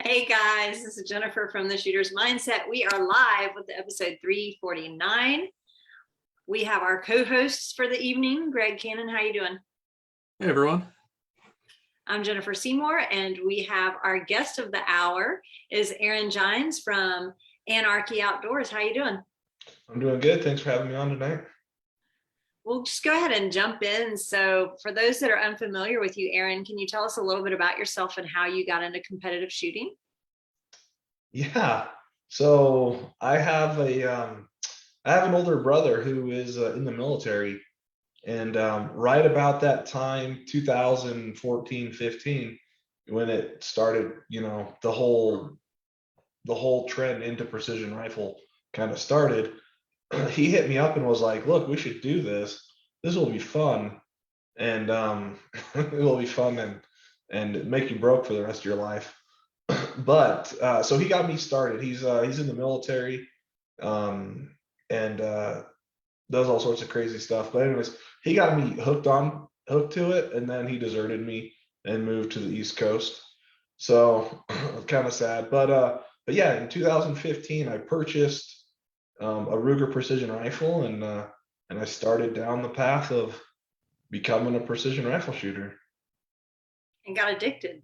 Hey guys, this is Jennifer from the Shooter's Mindset. We are live with the episode 349. We have our co-hosts for the evening. Greg Cannon, how you doing? Hey everyone. I'm Jennifer Seymour, and we have our guest of the hour is Aaron Gines from Anarchy Outdoors. How you doing? I'm doing good. Thanks for having me on tonight. We'll just go ahead and jump in. So for those that are unfamiliar with you, Aaron, can you tell us a little bit about yourself and how you got into competitive shooting? Yeah. So I have an older brother who is in the military, and right about that time, 2014, 15, when it started, the whole trend into precision rifle kind of started. He hit me up and was like, "Look, we should do this. This will be fun, and it will be fun and make you broke for the rest of your life." But so he got me started. He's in the military, and does all sorts of crazy stuff. But anyways, he got me hooked to it, and then he deserted me and moved to the East Coast. So kind of sad. But yeah, in 2015, I purchased a Ruger precision rifle, and I started down the path of becoming a precision rifle shooter. And got addicted.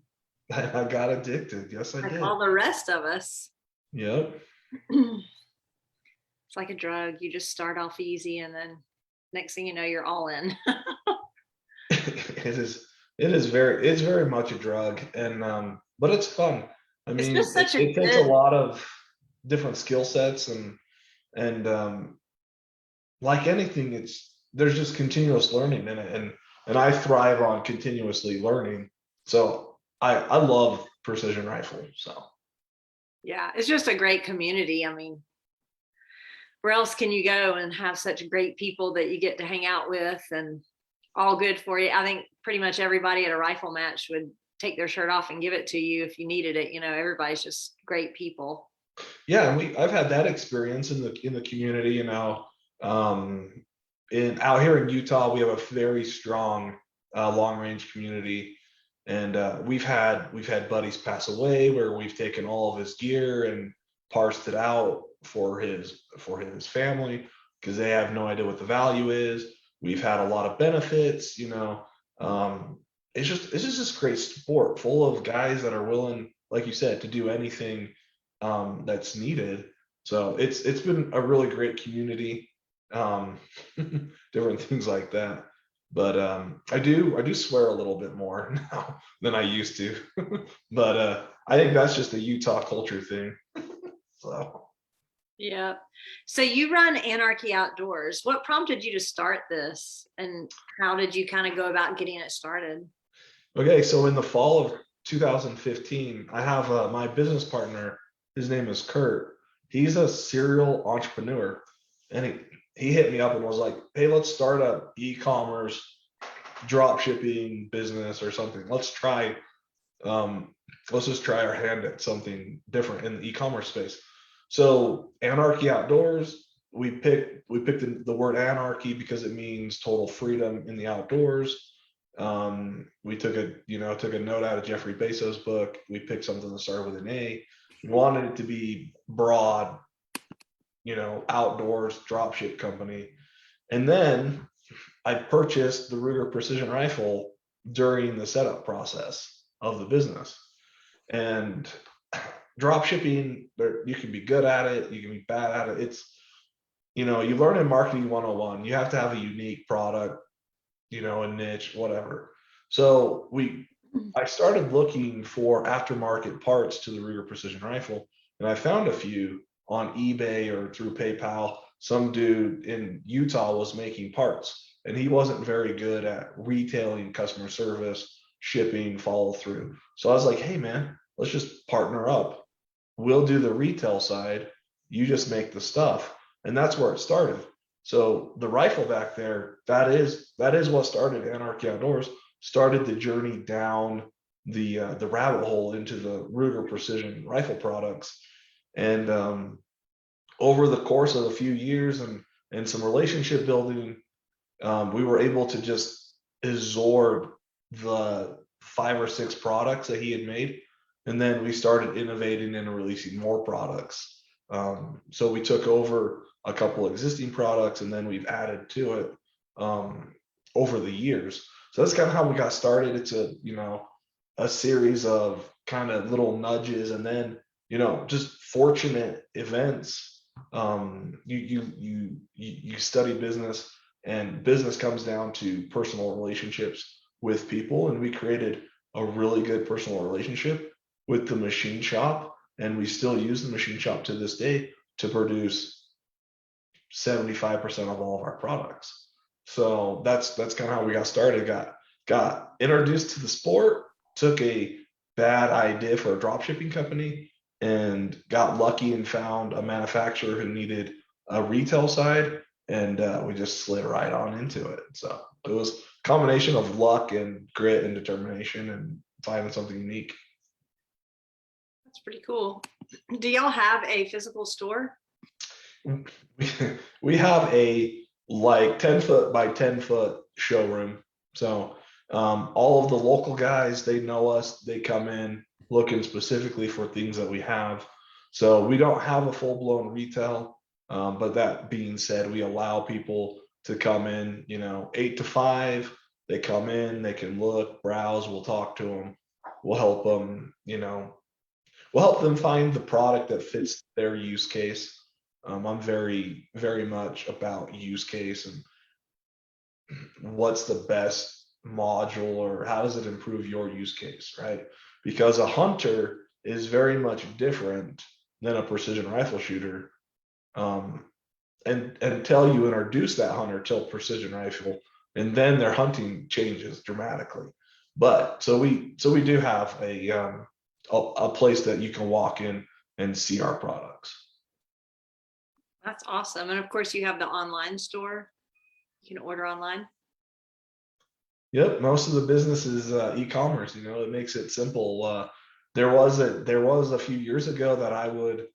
I got addicted. Yes, I Like did. all the rest of us. Yep. It's like a drug. You just start off easy, and then next thing you know, you're all in. It's very much a drug, and but it's fun. I It's mean, just such a it takes a good. lot of different skill sets, and like anything, there's just continuous learning in it, and I thrive on continuously learning. So I love precision rifle. So Yeah, it's just a great community. I mean, where else can you go and have such great people that you get to hang out with and all good for you? I think pretty much everybody at a rifle match would take their shirt off and give it to you if you needed it. Everybody's just great people. yeah, and I've had that experience in the community. Um, in out here in Utah, we have a very strong long range community, and we've had buddies pass away where we've taken all of his gear and parsed it out for his family because they have no idea what the value is. We've had a lot of benefits. Um, it's just this great sport full of guys that are willing, like you said, to do anything that's needed. So it's been a really great community, um, different things like that. But I do swear a little bit more now than I used to. But I think that's just a Utah culture thing. So Yeah. So you run Anarchy Outdoors. What prompted you to start this, and how did you kind of go about getting it started? okay, so in the fall of 2015, I have my business partner. His name is Kurt. He's a serial entrepreneur, and he hit me up and was like, "Hey, let's start a e-commerce drop shipping business or something. Um, let's just try our hand at something different in the e-commerce space." So Anarchy Outdoors, we picked the word anarchy because it means total freedom in the outdoors. We took a note out of Jeffrey Bezos' book. We picked something that started with an A. We wanted it to be broad, outdoors dropship company. And then I purchased the Ruger precision rifle during the setup process of the business. And drop shipping, you can be good at it, you can be bad at it. You learn in marketing 101, you have to have a unique product, a niche, whatever. So I started looking for aftermarket parts to the Ruger precision rifle, and I found a few on eBay or through PayPal. Some dude in Utah was making parts, and he wasn't very good at retailing, customer service, shipping, follow through. So I was like, "Hey man, let's just partner up. We'll do the retail side, you just make the stuff." And that's where it started. So the rifle back there, that is what started Anarchy Outdoors, started the journey down the rabbit hole into the Ruger precision rifle products. And over the course of a few years and some relationship building, we were able to just absorb the 5 or 6 products that he had made And then we started innovating and releasing more products. So we took over a couple existing products, and then we've added to it over the years. So that's kind of how we got started. It's a series of kind of little nudges, and then just fortunate events. You study business, and business comes down to personal relationships with people, and we created a really good personal relationship with the machine shop, and we still use the machine shop to this day to produce 75% of all of our products. So that's kind of how we got started. Got introduced to the sport, took a bad idea for a drop shipping company, and got lucky and found a manufacturer who needed a retail side, and we just slid right on into it. So it was a combination of luck and grit and determination and finding something unique. That's pretty cool. Do y'all have a physical store? We have a like 10-foot by 10-foot showroom. So all of the local guys, they know us. They come in looking specifically for things that we have. So we don't have a full-blown retail. But that being said, we allow people to come in, 8 to 5. They come in, they can look, browse. We'll talk to them. We'll help them, we'll help them find the product that fits their use case. I'm very, very much about use case and what's the best module, or how does it improve your use case, right? Because a hunter is very much different than a precision rifle shooter. And until you introduce that hunter to precision rifle, and then their hunting changes dramatically. But so we do have a place that you can walk in and see our products. That's awesome. And of course you have the online store. You can order online. Yep, most of the business is e-commerce. It makes it simple. There was a few years ago that I would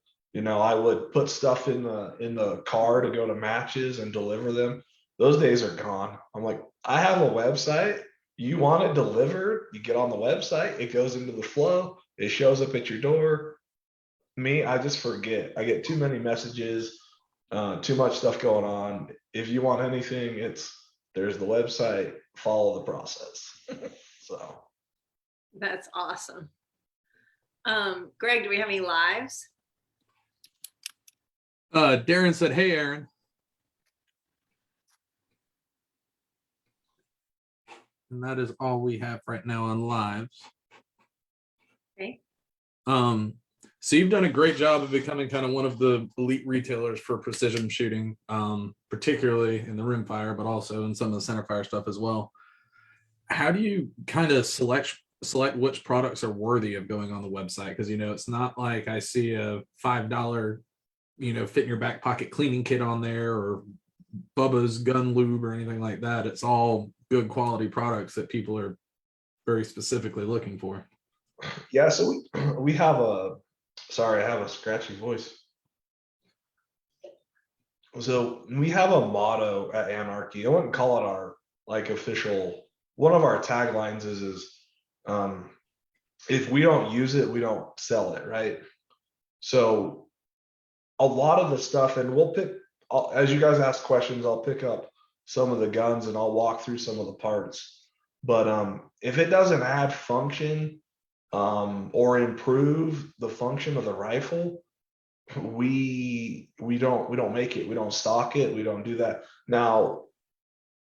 put stuff in the car to go to matches and deliver them. Those days are gone. I'm like, I have a website. You want it delivered? You get on the website. It goes into the flow. It shows up at your door. Me, I just forget. I get too many messages, too much stuff going on. If you want anything, there's the website. Follow the process. So That's awesome. Greg, do we have any lives? Darren said, "Hey, Aaron." And that is all we have right now on lives. Okay. So you've done a great job of becoming kind of one of the elite retailers for precision shooting, particularly in the rimfire, but also in some of the centerfire stuff as well. How do you kind of select which products are worthy of going on the website? Because it's not like I see a $5 fit in your back pocket cleaning kit on there, or Bubba's gun lube or anything like that. It's all good quality products that people are very specifically looking for. Yeah, so we have I have a scratchy voice. So we have a motto at Anarchy. I wouldn't call it our official. One of our taglines is if we don't use it, we don't sell it, right? So a lot of the stuff, and we'll pick, as you guys ask questions, I'll pick up some of the guns and I'll walk through some of the parts. But if it doesn't add function or improve the function of the rifle, we don't make it. We don't stock it. We don't do that. Now,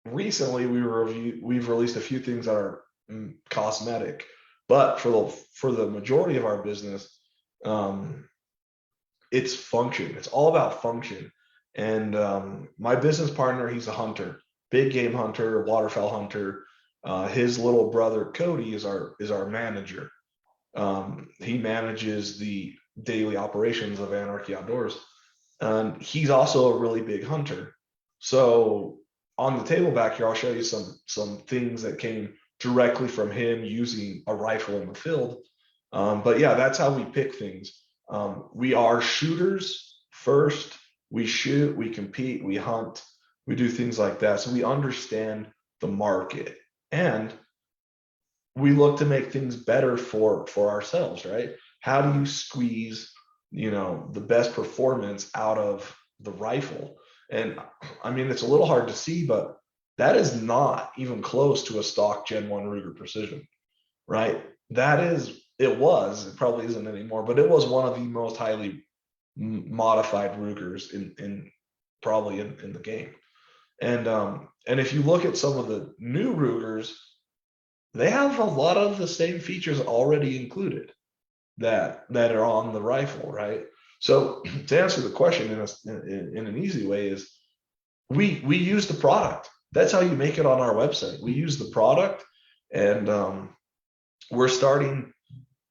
recently we've released a few things that are cosmetic, but for the majority of our business, it's function. It's all about function. And my business partner, he's a hunter, big game hunter, waterfowl hunter. His little brother Cody is our manager. He manages the daily operations of Anarchy Outdoors, and he's also a really big hunter. So on the table back here, I'll show you some things that came directly from him using a rifle in the field. But yeah, that's how we pick things. We are shooters first. We shoot, we compete, we hunt, we do things like that. So we understand the market. And we look to make things better for ourselves, right? How do you squeeze, the best performance out of the rifle? And I mean, it's a little hard to see, but that is not even close to a stock Gen 1 Ruger Precision, right? It probably isn't anymore, but it was one of the most highly modified Rugers in probably in the game. And if you look at some of the new Rugers, they have a lot of the same features already included that are on the rifle, right? So to answer the question in an easy way is we use the product. That's how you make it on our website. We use the product, and we're starting.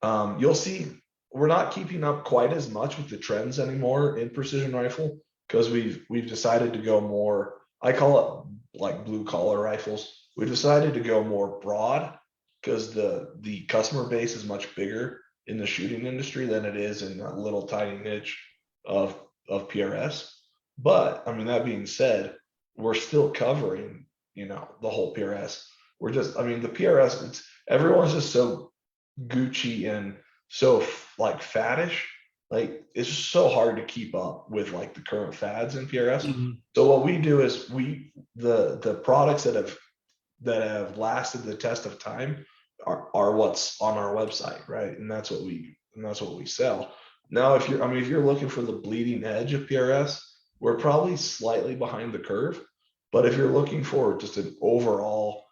You'll see we're not keeping up quite as much with the trends anymore in precision rifle because we've decided to go more. I call it like blue collar rifles. We decided to go more broad because the customer base is much bigger in the shooting industry than it is in a little tiny niche of PRS. But I mean, that being said, we're still covering, the whole PRS. The PRS, everyone's just so Gucci and so like faddish. Like it's just so hard to keep up with like the current fads in PRS. Mm-hmm. So what we do is the products that have lasted the test of time are what's on our website, right? And that's what we sell. Now, if you're looking for the bleeding edge of PRS, we're probably slightly behind the curve. But if you're looking for just an overall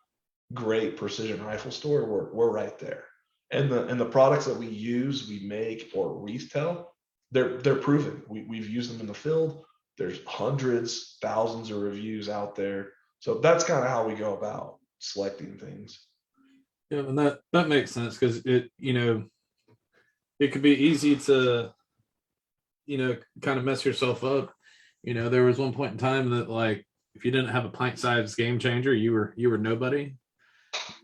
great precision rifle store, we're right there. And the products that we make or retail, they're proven. We've used them in the field. There's hundreds, thousands of reviews out there. So that's kind of how we go about selecting things. Yeah, and that makes sense because it could be easy to kind of mess yourself up. There was one point in time that like if you didn't have a pint size game changer, you were nobody.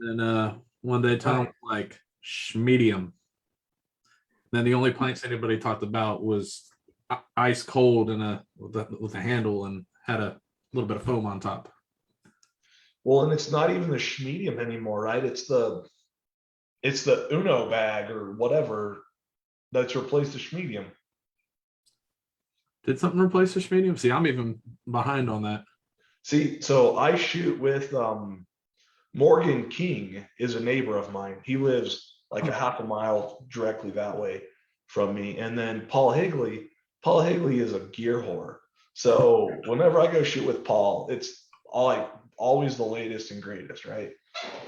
And one day Tom was like medium. Then the only pints anybody talked about was ice cold and with a handle and had a little bit of foam on top. Well, and it's not even the medium anymore, right? It's the Uno bag or whatever that's replaced the medium. Did something replace the medium? See, I'm even behind on that. See, so I shoot with Morgan King is a neighbor of mine. He lives like a half a mile directly that way from me. And then Paul Higley is a gear whore. So whenever I go shoot with Paul, it's always the latest and greatest, right?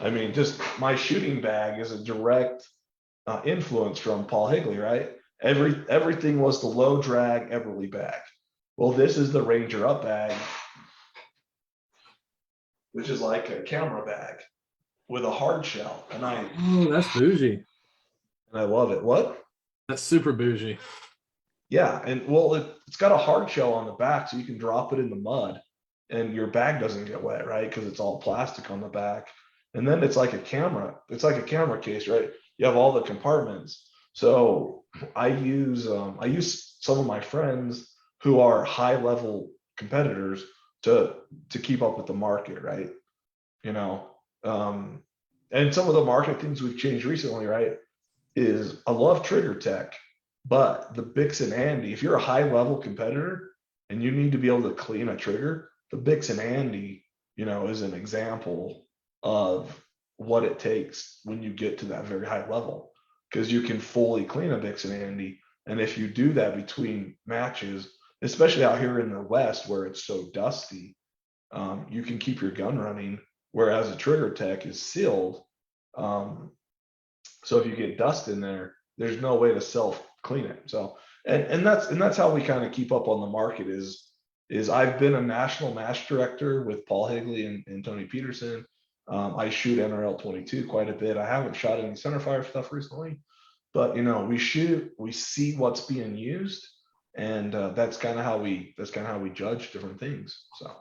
I mean, just my shooting bag is a direct influence from Paul Higley, right? Everything was the low drag Everly bag. Well, this is the Ranger Up bag, which is like a camera bag with a hard shell. And that's bougie. And I love it. What? That's super bougie. Yeah, and well, it's got a hard shell on the back, so you can drop it in the mud, and your bag doesn't get wet, right? Because it's all plastic on the back. And then it's like a camera. It's like a camera case, right? You have all the compartments. So I use some of my friends who are high level competitors to keep up with the market, right? And some of the market things we've changed recently, right? Is I love trigger tech, but the Bix and Andy, if you're a high level competitor and you need to be able to clean a trigger, the Bix and Andy, is an example of what it takes when you get to that very high level, because you can fully clean a Bix and Andy. And if you do that between matches, especially out here in the West where it's so dusty, you can keep your gun running, whereas a trigger tech is sealed. So if you get dust in there, there's no way to self clean it. So and that's how we kind of keep up on the market is I've been a national match director with Paul Higley and Tony Peterson. I shoot NRL 22 quite a bit. I haven't shot any Centerfire stuff recently, but we see what's being used, and that's kind of how we judge different things. So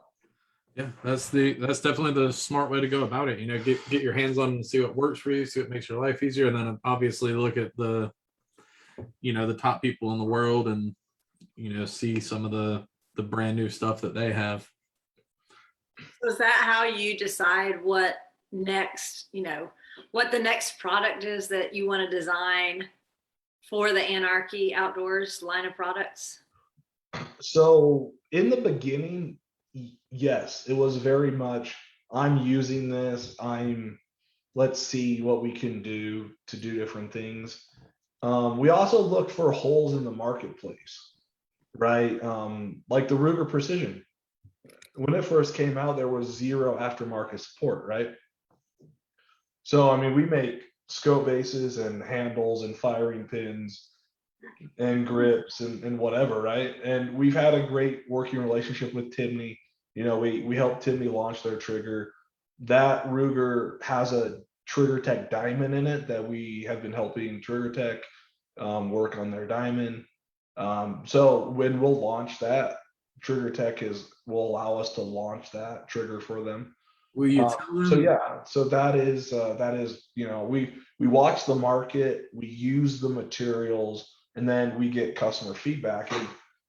yeah, that's definitely the smart way to go about it. Get your hands on and see what works for you, see what makes your life easier, and then obviously look at the the top people in the world and see some of the brand new stuff that they have. So is that how you decide what next what the next product is that you want to design for the Anarchy Outdoors line of products? So in the beginning, yes, it was very much, I'm using this, let's see what we can do to do different things. We also looked for holes in the marketplace, right? Like the Ruger Precision. When it first came out, there was zero aftermarket support, right? So, I mean, we make scope bases and handles and firing pins and grips and whatever, right? And we've had a great working relationship with Timney. You know, we helped Timney launch their trigger. That Ruger has a Trigger Tech diamond in it that we have been helping Trigger Tech work on their diamond. So when we'll launch that, Trigger Tech will allow us to launch that trigger for them. Will you tell them? So yeah, so that is you know, we watch the market, we use the materials, and then we get customer feedback.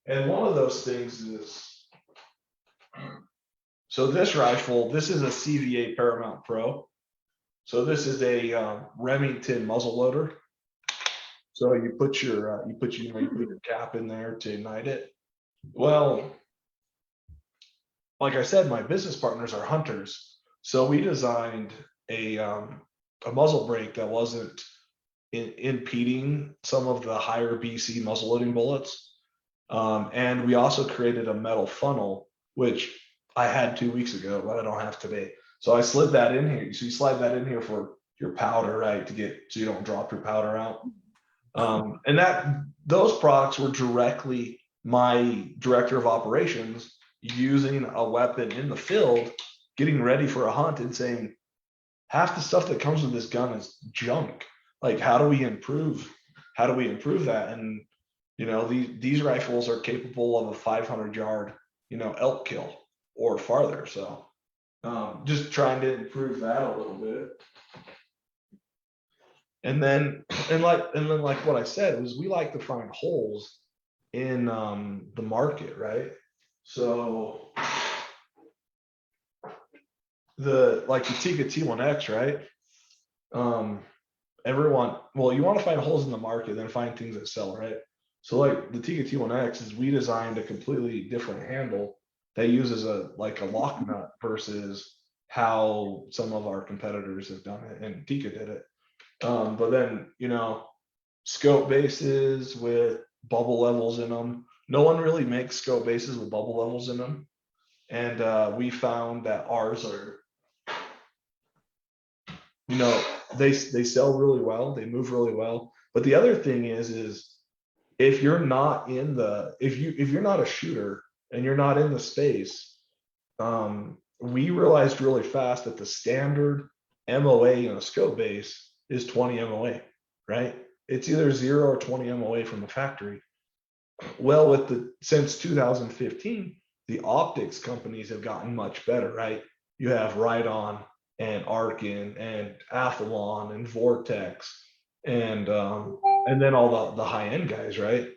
And one of those things is, so this rifle, this is a CV8 Paramount Pro. So this is a Remington muzzle loader. So you put your cap in there to ignite it. Well, like I said, my business partners are hunters, so we designed a muzzle brake that wasn't impeding some of the higher BC muzzleloading bullets, and we also created a metal funnel, which I had 2 weeks ago, but I don't have today. So I slid that in here. So you slide that in here for your powder, right, to get so you don't drop your powder out. And those products were directly my director of operations using a weapon in the field, getting ready for a hunt and saying, half the stuff that comes with this gun is junk. Like, how do we improve that? And, you know, these rifles are capable of a 500-yard, you know, elk kill or farther. So just trying to improve that a little bit. And then like what I said was, we like to find holes in the market, right? So the Tikka T1X, right? You want to find holes in the market, then find things that sell, right? So like the Tikka T1X is, we designed a completely different handle that uses a lock nut versus how some of our competitors have done it, and Tikka did it. But then, you know, scope bases with bubble levels in them. No one really makes scope bases with bubble levels in them. And we found that ours are, you know, they sell really well, they move really well. But the other thing is if you're not if you're not a shooter and you're not in the space, we realized really fast that the standard MOA in a scope base is 20 MOA, right? It's either 0 or 20 MOA from the factory. Well, since 2015, the optics companies have gotten much better, right? You have Ride-On and Arkin and Athlon and Vortex and then all the high-end guys, right?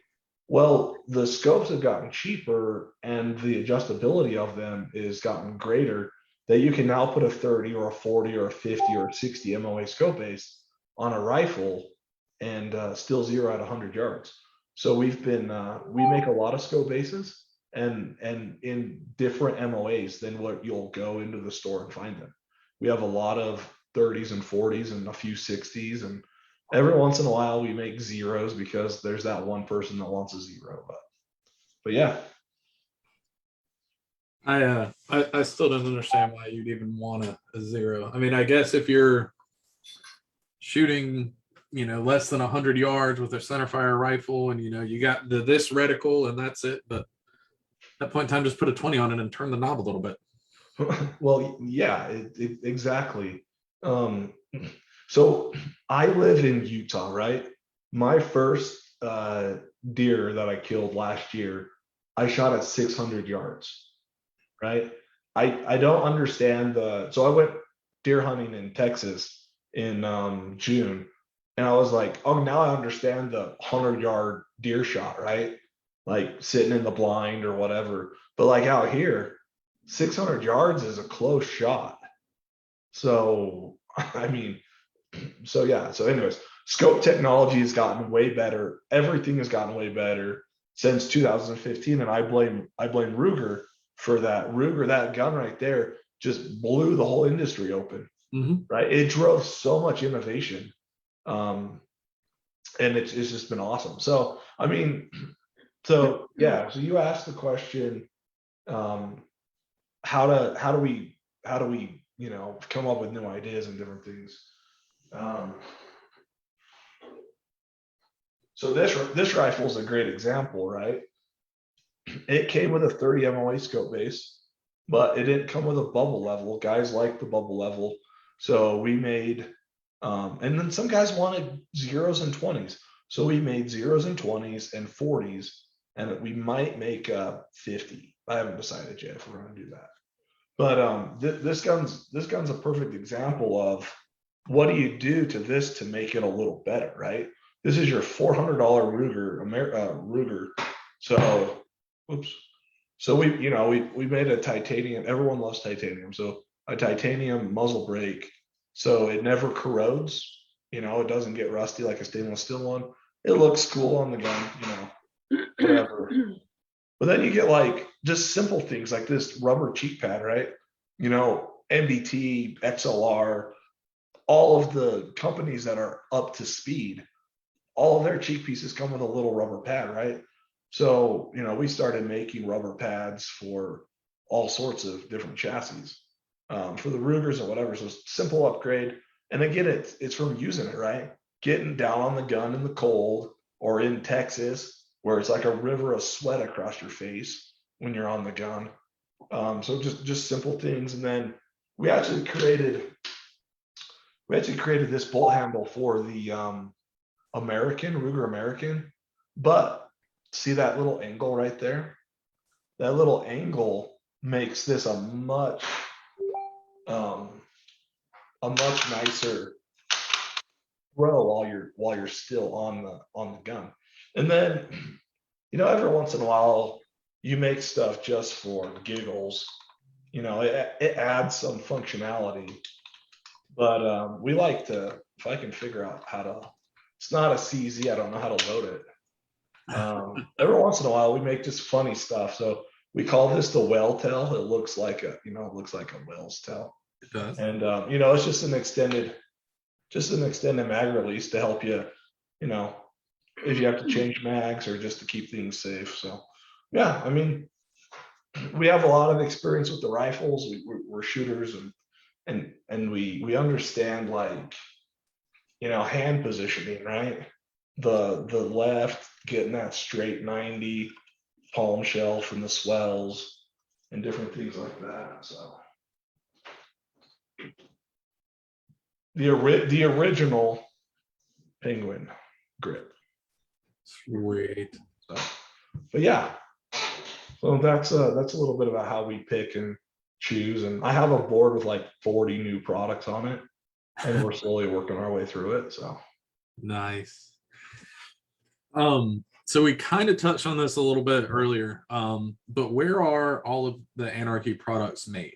Well, the scopes have gotten cheaper and the adjustability of them is gotten greater, that you can now put a 30 or a 40 or a 50 or a 60 MOA scope base on a rifle and still 0 at 100 yards. So we make a lot of scope bases and in different MOAs than what you'll go into the store and find them. We have a lot of 30s and 40s and a few 60s, and every once in a while we make zeros because there's that one person that wants a zero. But yeah. I still don't understand why you'd even want a zero. I mean, I guess if you're shooting, you know, less than 100 yards with a centerfire rifle and, you know, you got this reticle and that's it, but at that point in time, just put a 20 on it and turn the knob a little bit. Well, yeah, exactly. So I live in Utah, right? My first deer that I killed last year, I shot at 600 yards, right? I don't understand so I went deer hunting in Texas in June, and I was like, oh, now I understand the 100-yard deer shot, right? Like sitting in the blind or whatever. But like out here, 600 yards is a close shot. So, I mean, So yeah. So anyways, scope technology has gotten way better. Everything has gotten way better since 2015, and I blame Ruger for that. Ruger, that gun right there, just blew the whole industry open. Mhm. Right? It drove so much innovation, and it's just been awesome. So I mean, so yeah. So you asked the question, how do we come up with new ideas and different things. So this rifle is a great example, right? It came with a 30 MOA scope base, but it didn't come with a bubble level. Guys like the bubble level, so we made, and then some guys wanted zeros and 20s, so we made zeros and 20s and 40s, and we might make a 50. I haven't decided yet if we're going to do that. But this gun's a perfect example of what do you do to this to make it a little better, right? This is your $400 Ruger. So, oops. So we made a titanium. Everyone loves titanium. So a titanium muzzle brake, so it never corrodes. It doesn't get rusty like a stainless steel one. It looks cool on the gun, whatever. But then you get like just simple things like this rubber cheek pad, right? MBT, XLR, all of the companies that are up to speed, all of their cheek pieces come with a little rubber pad, right? So, we started making rubber pads for all sorts of different chassis, for the Rugers or whatever. So simple upgrade. And again, it's from using it, right? Getting down on the gun in the cold, or in Texas, where it's like a river of sweat across your face when you're on the gun. So just simple things. And then we actually created this bolt handle for the Ruger American. But see that little angle right there? That little angle makes this a much nicer throw while you're still on the gun. And then, every once in a while you make stuff just for giggles. It adds some functionality. But we like to, if I can figure out how to, it's not a CZ, I don't know how to load it. Every once in a while we make just funny stuff. So we call this the whale tail. It looks like a whale's tail. It does. And it's just an extended mag release to help you, if you have to change mags or just to keep things safe. So yeah, I mean, we have a lot of experience with the rifles. We're shooters, and we understand, like, hand positioning, right? The left, getting that straight 90, palm shelf and the swells and different things like that. So the original Penguin grip. Sweet. So, but yeah, so that's a little bit about how we pick and choose. And I have a board with like 40 new products on it, and we're slowly working our way through it. So nice. So we kind of touched on this a little bit earlier, but where are all of the Anarchy products made?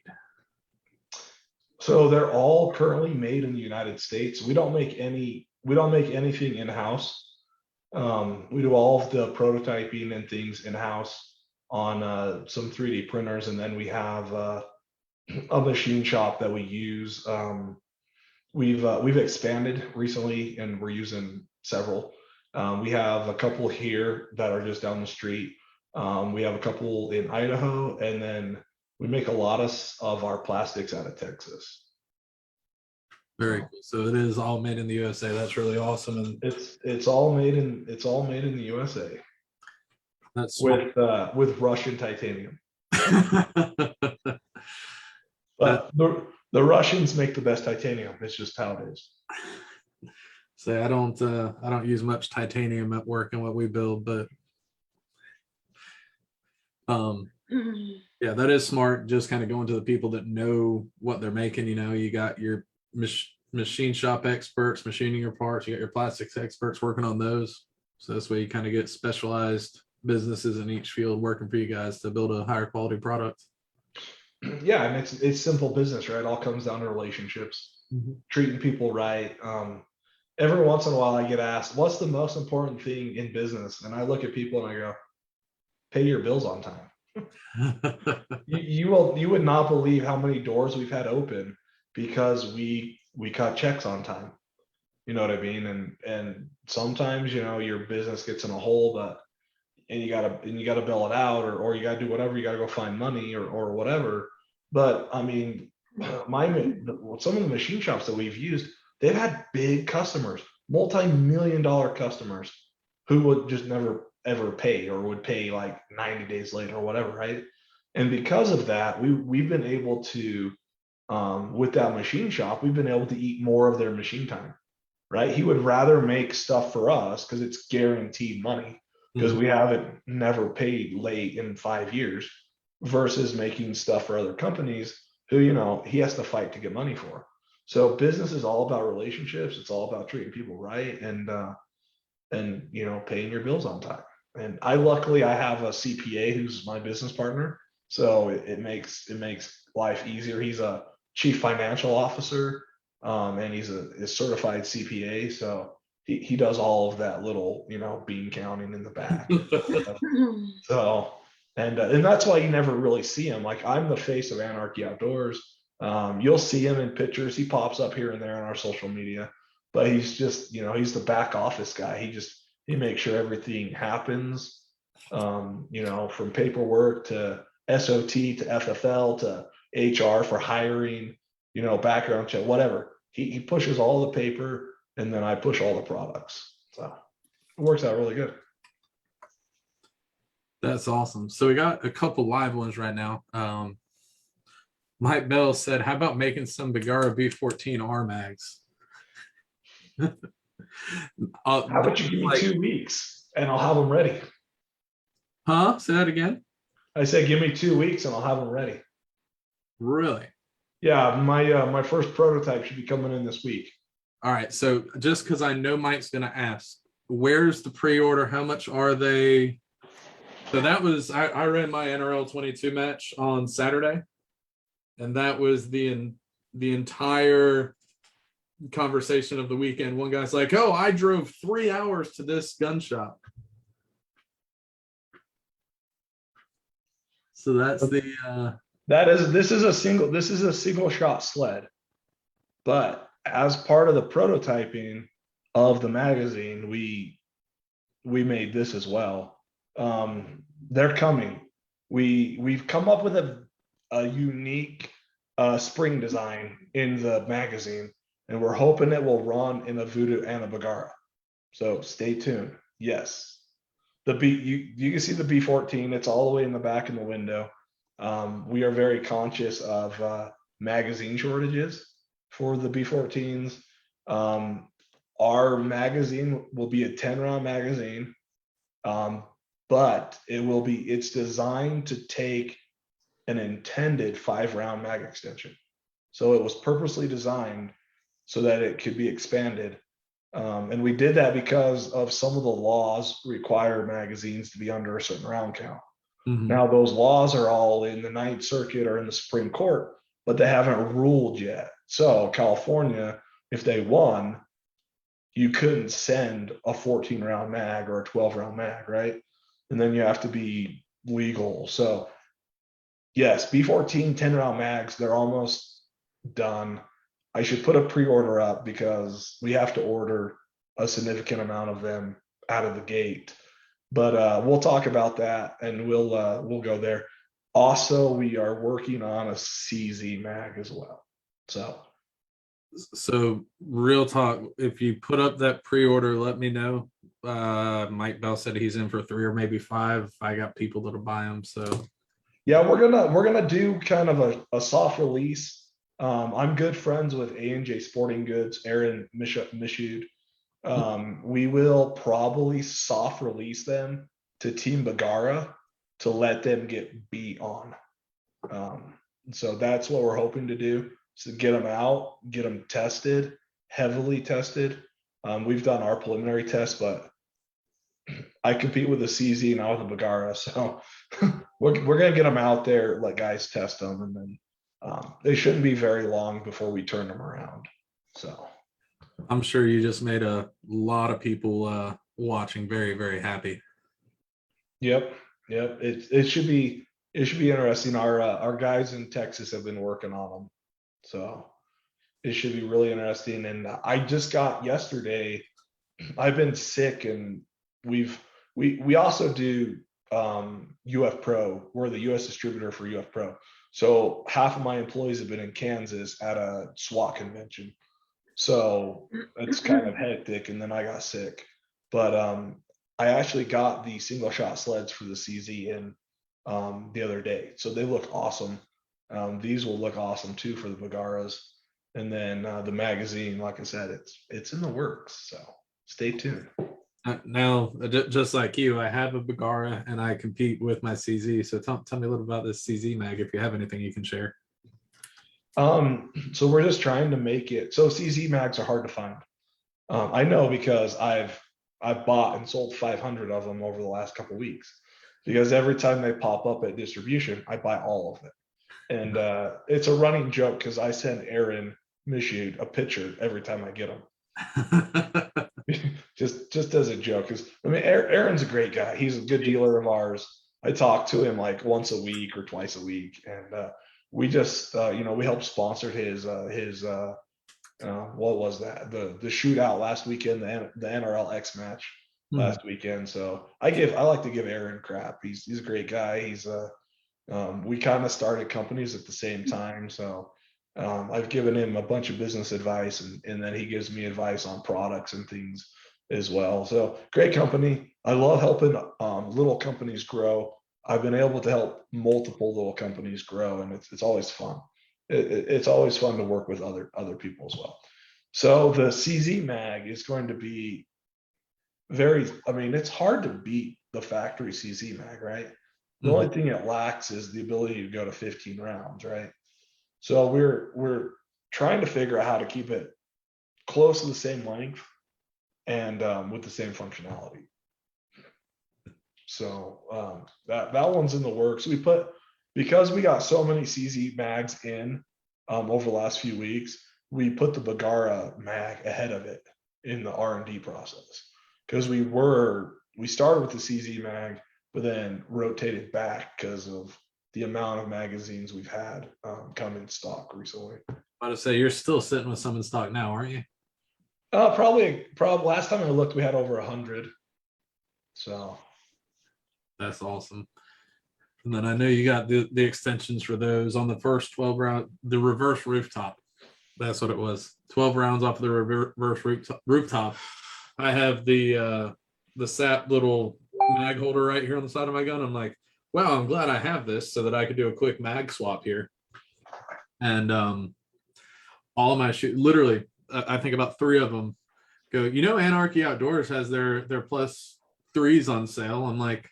So they're all currently made in the United States. We don't make anything in-house. We do all of the prototyping and things in-house on some 3D printers, and then we have a machine shop that we use. We've expanded recently, and we're using several. We have a couple here that are just down the street. We have a couple in Idaho, and then we make a lot of our plastics out of Texas. Very cool. So it is all made in the USA. That's really awesome. And it's all made in the USA. That's with Russian titanium. But the Russians make the best titanium. It's just how it is. So I don't use much titanium at work and what we build, but yeah, that is smart. Just kind of going to the people that know what they're making. You got your machine shop experts machining your parts. You got your plastics experts working on those. So this way you kind of get specialized businesses in each field working for you guys to build a higher quality product. Yeah, and it's simple business, right? It all comes down to relationships. treating people right. Every once in a while I get asked, what's the most important thing in business? And I look at people and I go, pay your bills on time. You would not believe how many doors we've had open because we cut checks on time. You know what I mean? And sometimes, your business gets in a hole, and you gotta bail it out, or you gotta do whatever, you gotta go find money or whatever. But I mean, some of the machine shops that we've used, they've had big customers, multi-million-dollar customers who would just never ever pay, or would pay like 90 days later or whatever, right? And because of that, we've been able to, with that machine shop, we've been able to eat more of their machine time, right? He would rather make stuff for us because it's guaranteed money, because we haven't never paid late in 5 years, versus making stuff for other companies who, he has to fight to get money for. So business is all about relationships. It's all about treating people right, and paying your bills on time. And luckily I have a CPA who's my business partner, so it makes life easier. He's a chief financial officer, and he's a certified CPA, so he does all of that little bean counting in the back. So and that's why you never really see him. Like, I'm the face of Anarchy Outdoors. You'll see him in pictures. He pops up here and there on our social media, but he's just, he's the back office guy. He makes sure everything happens, from paperwork to SOT to FFL to HR for hiring, background check, whatever. He pushes all the paper, and then I push all the products. So it works out really good. That's awesome. So we got a couple live ones right now. Mike Bell said, how about making some Bergara B14 R mags? How about you give me 2 weeks and I'll have them ready? Huh? Say that again. I said, give me 2 weeks and I'll have them ready. Really? Yeah, my first prototype should be coming in this week. All right. So just because I know Mike's going to ask, where's the pre-order? How much are they? So that was, I ran my NRL 22 match on Saturday, and that was the entire conversation of the weekend. One guy's like, oh, I drove 3 hours to this gun shop. So that's the this is a single shot sled, but as part of the prototyping of the magazine, we made this as well. They're coming. We've come up with a unique spring design in the magazine, and we're hoping it will run in a Voodoo and a Bergara. So stay tuned. Yes, you can see the B14. It's all the way in the back in the window. We are very conscious of magazine shortages for the B14s. Our magazine will be a 10-round magazine, but it's designed to take an intended 5-round mag extension. So it was purposely designed so that it could be expanded. And we did that because of some of the laws require magazines to be under a certain round count. Mm-hmm. Now, those laws are all in the Ninth Circuit or in the Supreme Court, but they haven't ruled yet. So California, if they won, you couldn't send a 14-round mag or a 12-round mag, right? And then you have to be legal. So yes, B14 10-round mags, they're almost done. I should put a pre-order up because we have to order a significant amount of them out of the gate. But we'll talk about that, and we'll go there. Also, we are working on a CZ mag as well. So real talk, if you put up that pre-order, let me know. Mike Bell said he's in for 3 or maybe 5. I got people that'll buy them. So yeah, we're gonna do kind of a soft release. I'm good friends with A&J Sporting Goods, Aaron Mishud. We will probably soft release them to Team Bergara to let them get beat on. So that's what we're hoping to do. So get them out, get them tested, heavily tested. We've done our preliminary tests, but I compete with the CZ and I with the Bergara, so we're gonna get them out there, let guys test them, and then they shouldn't be very long before we turn them around. So I'm sure you just made a lot of people watching very, very happy. yep, it should be interesting. Our guys in Texas have been working on them, so it should be really interesting. And I just got yesterday. I've been sick, and we also do UF Pro. We're the US distributor for UF Pro. So half of my employees have been in Kansas at a SWAT convention. So it's kind of hectic, and then I got sick. But I actually got the single shot sleds for the CZ in the other day. So they look awesome. These will look awesome too for the Bagaras. And then the magazine, like I said, it's in the works. So stay tuned. Now, just like you, I have a Bagara and I compete with my CZ. So tell me a little about this CZ mag if you have anything you can share. So we're just trying to make it so CZ mags are hard to find. I know because I've bought and sold 500 of them over the last couple of weeks, because every time they pop up at distribution, I buy all of it. And it's a running joke because I send Aaron Mishu a picture every time I get them. just as a joke, because I mean Aaron's a great guy. He's a good dealer of ours. I talk to him like once a week or twice a week, and we just we helped sponsor his what was that, the shootout last weekend, the NRL X match last weekend. So I like to give Aaron crap. He's a great guy. He's we kind of started companies at the same time, so I've given him a bunch of business advice, and then he gives me advice on products and things as well. So great company. I love helping little companies grow. I've been able to help multiple little companies grow, and it's always fun. It's always fun to work with other people as well. So the CZ mag is going to be it's hard to beat the factory CZ mag, right? The only thing it lacks is the ability to go to 15 rounds, right? So we're trying to figure out how to keep it close to the same length and with the same functionality. So that one's in the works. Because we got so many CZ mags in over the last few weeks, we put the Bagara mag ahead of it in the R&D process, because we started with the CZ mag, but then rotated back because of the amount of magazines we've had come in stock recently. I was to say, you're still sitting with some in stock now, aren't you? Probably last time I looked, we had over 100. So that's awesome. And then I know you got the extensions for those on the first 12 round, the reverse rooftop. That's what it was. 12 rounds off of the reverse rooftop. I have the SAP little mag holder right here on the side of my gun. I'm like, wow, I'm glad I have this so that I could do a quick mag swap here. And all of my literally, I think about 3 of them go, Anarchy Outdoors has their +3s on sale. I'm like,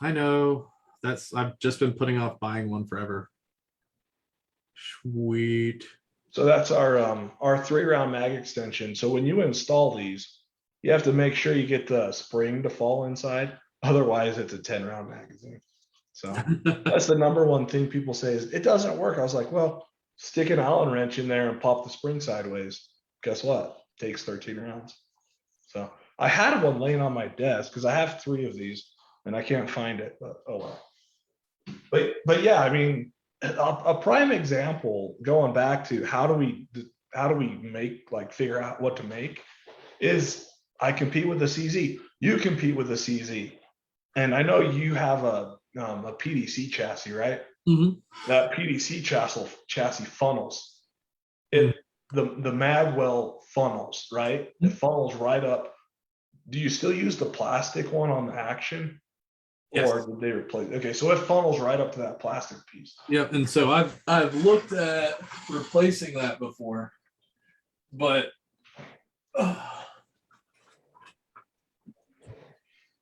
I know, I've just been putting off buying one forever. Sweet. So that's our 3-round mag extension. So when you install these, you have to make sure you get the spring to fall inside. Otherwise, it's a 10-round magazine. So that's the number one thing people say is it doesn't work. I was like, well, stick an Allen wrench in there and pop the spring sideways. Guess what? Takes 13 rounds. So I had one laying on my desk because I have 3 of these and I can't find it, but oh well. But yeah, I mean, a prime example going back to how do we make, like, figure out what to make is I compete with the CZ. You compete with the CZ. And I know you have a PDC chassis, right? Mm-hmm. That PDC chassis funnels. The Magwell funnels, right? It funnels right up. Do you still use the plastic one on the Action? Yes. Or did they replace? Okay, so it funnels right up to that plastic piece. Yep. And so I've looked at replacing that before, but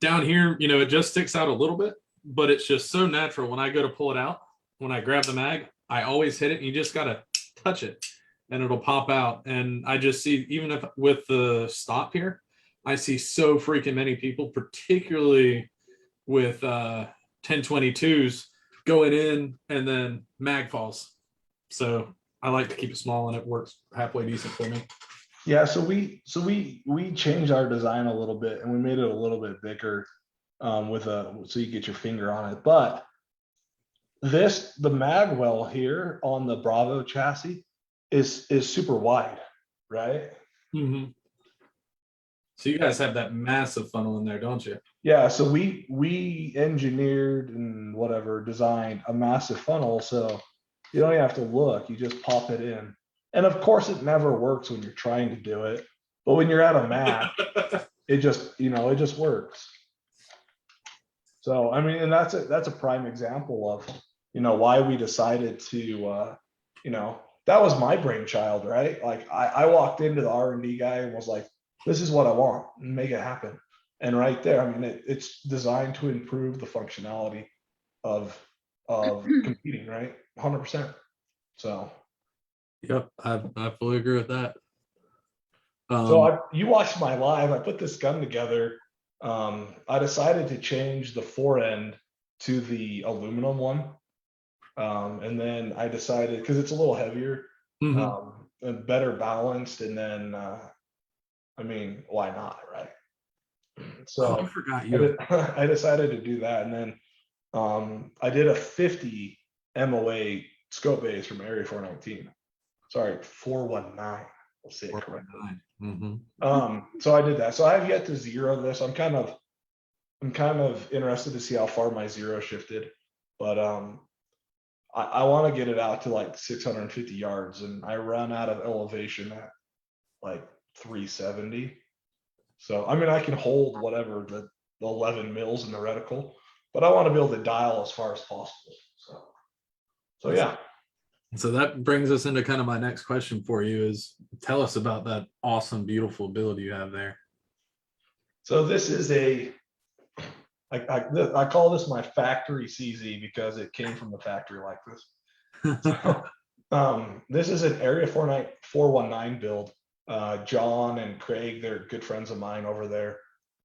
down here, it just sticks out a little bit, but it's just so natural. When I go to pull it out, when I grab the mag, I always hit it, and you just got to touch it and it'll pop out. And I just see, even if with the stop here, I see so freaking many people, particularly with 1022s, going in and then mag falls. So I like to keep it small, and it works halfway decent for me. Yeah, so we changed our design a little bit, and we made it a little bit bigger, so you get your finger on it. But the mag well here on the Bravo chassis is super wide, right? Mm-hmm. So you guys have that massive funnel in there, don't you? Yeah, so we engineered and whatever designed a massive funnel, so you don't even have to look, you just pop it in. And of course it never works when you're trying to do it, but when you're at a mat, it just works. So I mean, and that's a prime example of why we decided to that was my brainchild, right? Like I walked into the R&D guy and was like, this is what I want, and make it happen. And right there, I mean, it's designed to improve the functionality of competing, right? 100%. So Yep, I fully agree with that. you watched my live. I put this gun together. I decided to change the forend to the aluminum one, and then I decided, because it's a little heavier, and better balanced, and then I mean, why not, right? So I forgot you. I decided to do that, and then I did a 50 MOA scope base from Area 419. Sorry, 419. I'll say it correctly. So I did that. So I have yet to zero this. I'm kind of interested to see how far my zero shifted, but I want to get it out to like 650 yards, and I run out of elevation at like 370. So I mean, I can hold whatever the 11 mils in the reticle, but I want to be able to dial as far as possible. So yeah. So that brings us into kind of my next question for you is, tell us about that awesome, beautiful build you have there. So this is I call this my factory CZ because it came from the factory like this. So, this is an Area 419 build. John and Craig, they're good friends of mine over there.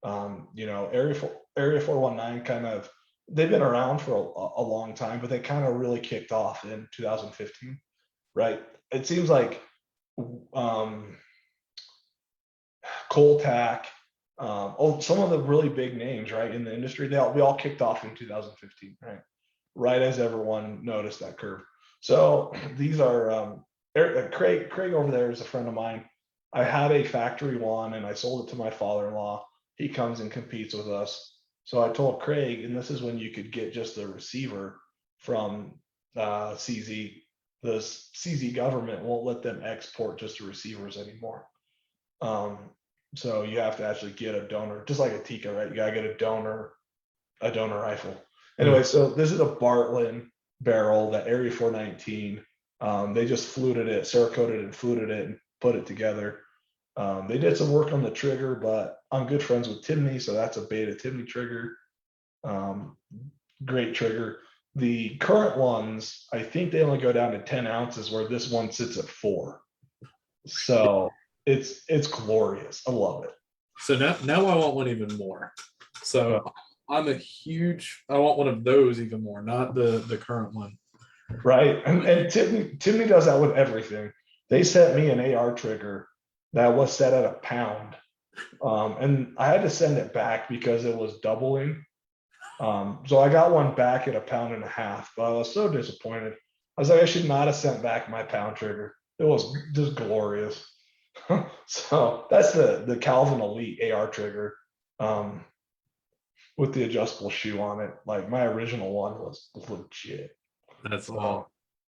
Area 419 kind of, they've been around for a long time, but they kind of really kicked off in 2015, right? It seems like Coltac, some of the really big names, right, in the industry, we all kicked off in 2015, right as everyone noticed that curve. So these are Craig over there is a friend of mine. I had a factory one and I sold it to my father-in-law. He comes and competes with us. So I told Craig, and this is when you could get just the receiver from CZ. The CZ government won't let them export just the receivers anymore. So you have to actually get a donor, just like a Tika, right? You gotta get a donor rifle. Anyway, so this is a Bartlett barrel, that Area 419. They just fluted it, Cerakoted and fluted it and put it together. They did some work on the trigger, but I'm good friends with Timney, so that's a beta Timney trigger. Great trigger. The current ones, I think they only go down to 10 ounces, where this one sits at 4. So it's glorious. I love it. So now I want one even more. So I want one of those even more, not the current one. Right. And Timney does that with everything. They sent me an AR trigger that was set at 1 pound. And I had to send it back because it was doubling. So I got one back at 1.5 pounds, but I was so disappointed. I was like, I should not have sent back my pound trigger. It was just glorious. So that's the Calvin Elite AR trigger, with the adjustable shoe on it. Like my original one was legit. That's all.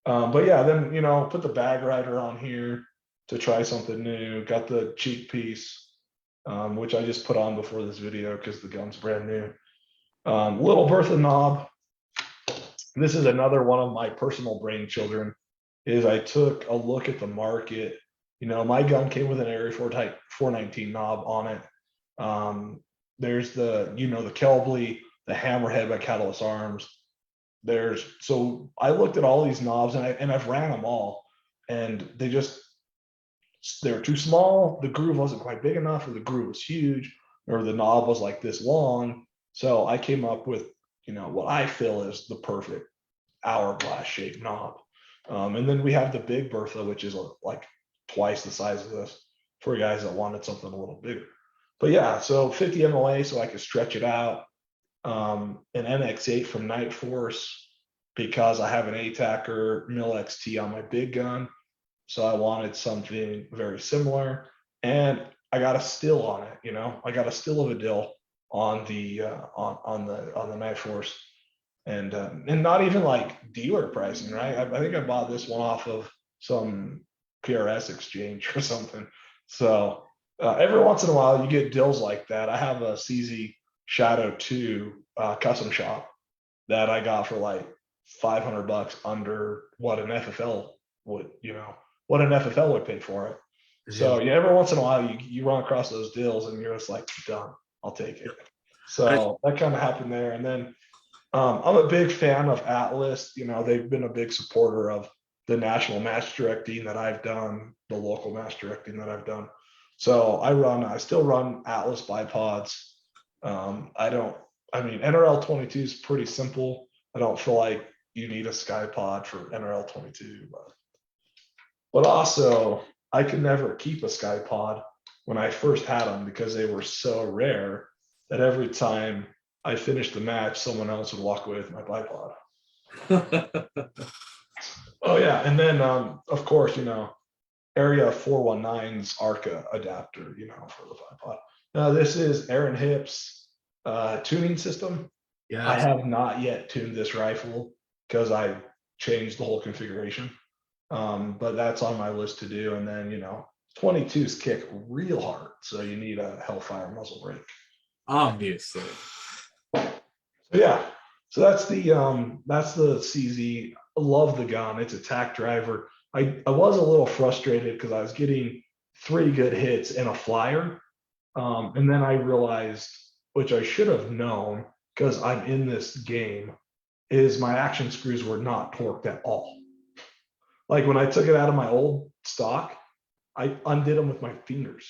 But yeah, then put the bag rider on here to try something new. Got the cheek piece, which I just put on before this video because the gun's brand new. Little Bertha knob. This is another one of my personal brain children. Is I took a look at the market. My gun came with an Area 419 knob on it. There's the Kelbley, the Hammerhead by Catalyst Arms. So I looked at all these knobs and I've ran them all, and they're too small. The groove wasn't quite big enough, or the groove was huge, or the knob was like this long. So I came up with what I feel is the perfect hourglass shaped knob. And then we have the big Bertha, which is like twice the size of this for guys that wanted something a little bigger. But yeah, so 50 MOA, so I could stretch it out. An NX8 from Night Force because I have an ATACR Mil XT on my big gun. So I wanted something very similar. And I got a still on it, you know, I got a still of a dill on the on the Night Force. And not even like dealer pricing, right? I think I bought this one off of some PRS exchange or something. So every once in a while you get deals like that. I have a CZ Shadow 2 custom shop that I got for like $500 under what an FFL would, you know, what an FFL would pay for it. So yeah, every once in a while you run across those deals and you're just like, done, I'll take it. So that kind of happened there. And then I'm a big fan of Atlas. You know, they've been a big supporter of the national match directing that I've done, the local match directing that I've done. So I still run Atlas bipods. I mean, NRL 22 is pretty simple. I don't feel like you need a sky pod for NRL 22, but also I could never keep a sky pod when I first had them because they were so rare that every time I finished the match, someone else would walk away with my bipod. Oh yeah, and then of course, you know, Area 419's ARCA adapter, you know, for the bipod. Now this is Aaron Hip's tuning system. Yeah, I have not yet tuned this rifle because I changed the whole configuration. But that's on my list to do. And then, you know, 22s kick real hard, so you need a Hellfire muzzle brake. obviously. So yeah, so that's the CZ. I love the gun. It's a tack driver. I was a little frustrated because I was getting 3 good hits in a flyer. And then I realized, which I should have known because I'm in this game, is my action screws were not torqued at all. Like when I took it out of my old stock, I undid them with my fingers.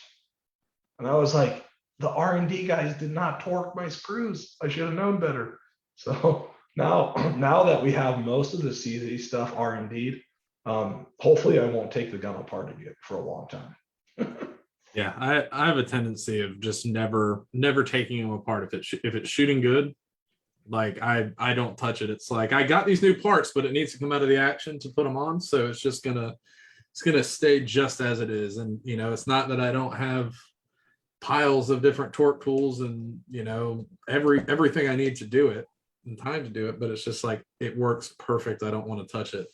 And I was like, the R&D guys did not torque my screws. I should have known better. So now that we have most of the CZ stuff R&D'd, hopefully I won't take the gun apart again for a long time. Yeah, I have a tendency of just never taking them apart if it's shooting good. Like I don't touch it. It's like I got these new parts, but it needs to come out of the action to put them on. So it's just gonna stay just as it is. And you know, it's not that I don't have piles of different torque tools and you know everything I need to do it and time to do it, but it's just like it works perfect. I don't want to touch it.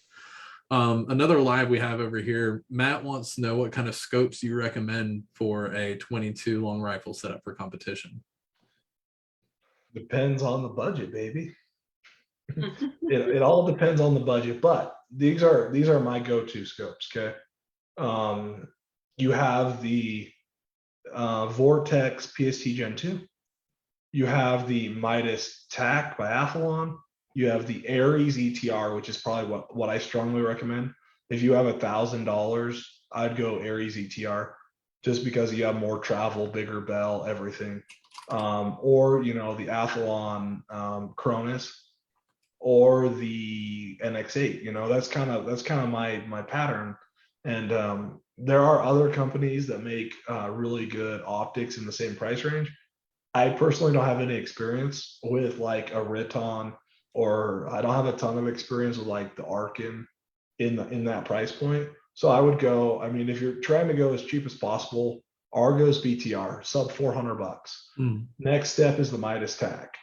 Another live we have over here, Matt wants to know what kind of scopes you recommend for a 22 long rifle setup for competition. Depends on the budget, baby. It all depends on the budget, but these are my go-to scopes. Okay. You have the Vortex PST Gen 2. You have the Midas TAC by Athlon. You have the Ares ETR, which is probably what I strongly recommend. If you have $1,000, I'd go Ares ETR just because you have more travel, bigger bell, everything. Or you know, the Athlon Cronus or the NX8. You know, that's kind of my pattern. And there are other companies that make really good optics in the same price range. I personally don't have any experience with like a Riton, or I don't have a ton of experience with like the Arkin in that price point. So I would go, I mean, if you're trying to go as cheap as possible, Argos BTR, sub $400. Next step is the Midas TAC,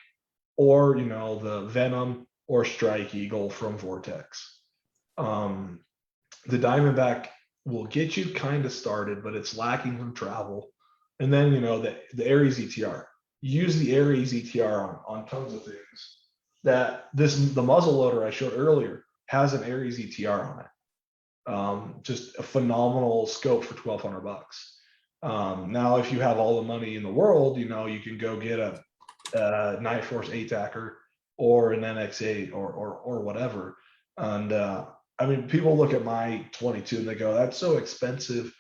or you know, the Venom or Strike Eagle from Vortex. The Diamondback will get you kind of started, but it's lacking from travel. And then you know the Ares ETR. Use the Ares ETR on tons of things. The muzzle loader I showed earlier has an Ares ETR on it. Just a phenomenal scope for $1,200. Now, if you have all the money in the world, you know, you can go get a Night Force ATACR or an NX8 or whatever. And I mean, people look at my 22 and they go, "That's so expensive,"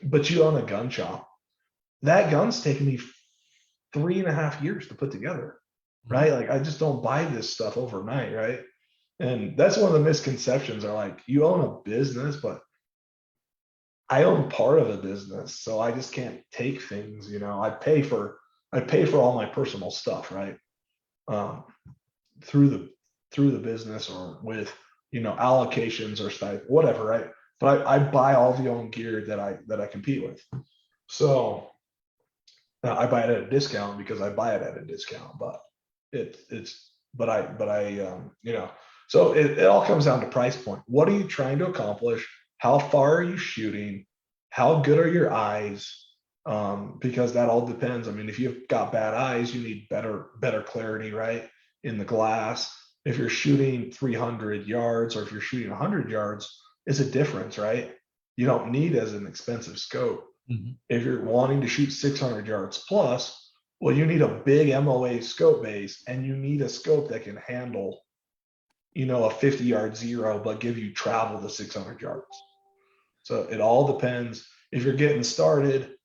but you own a gun shop. That gun's taken me 3.5 years to put together, right? Like I just don't buy this stuff overnight, right? And that's one of the misconceptions are like, you own a business, but I own part of a business, so I just can't take things, I pay for all my personal stuff, right? Um, through the business or with, allocations or stuff, whatever, right? But I buy all the own gear that I compete with. So I buy it at a discount because I buy it at a discount, but so it all comes down to price point. What are you trying to accomplish? How far are you shooting? How good are your eyes? Because that all depends. I mean, if you've got bad eyes, you need better clarity, right? In the glass. If you're shooting 300 yards or if you're shooting 100 yards, it's a difference, right? You don't need as an expensive scope. Mhm. If you're wanting to shoot 600 yards plus, well, you need a big MOA scope base and you need a scope that can handle, a 50-yard zero, but give you travel to 600 yards. So it all depends. If you're getting started,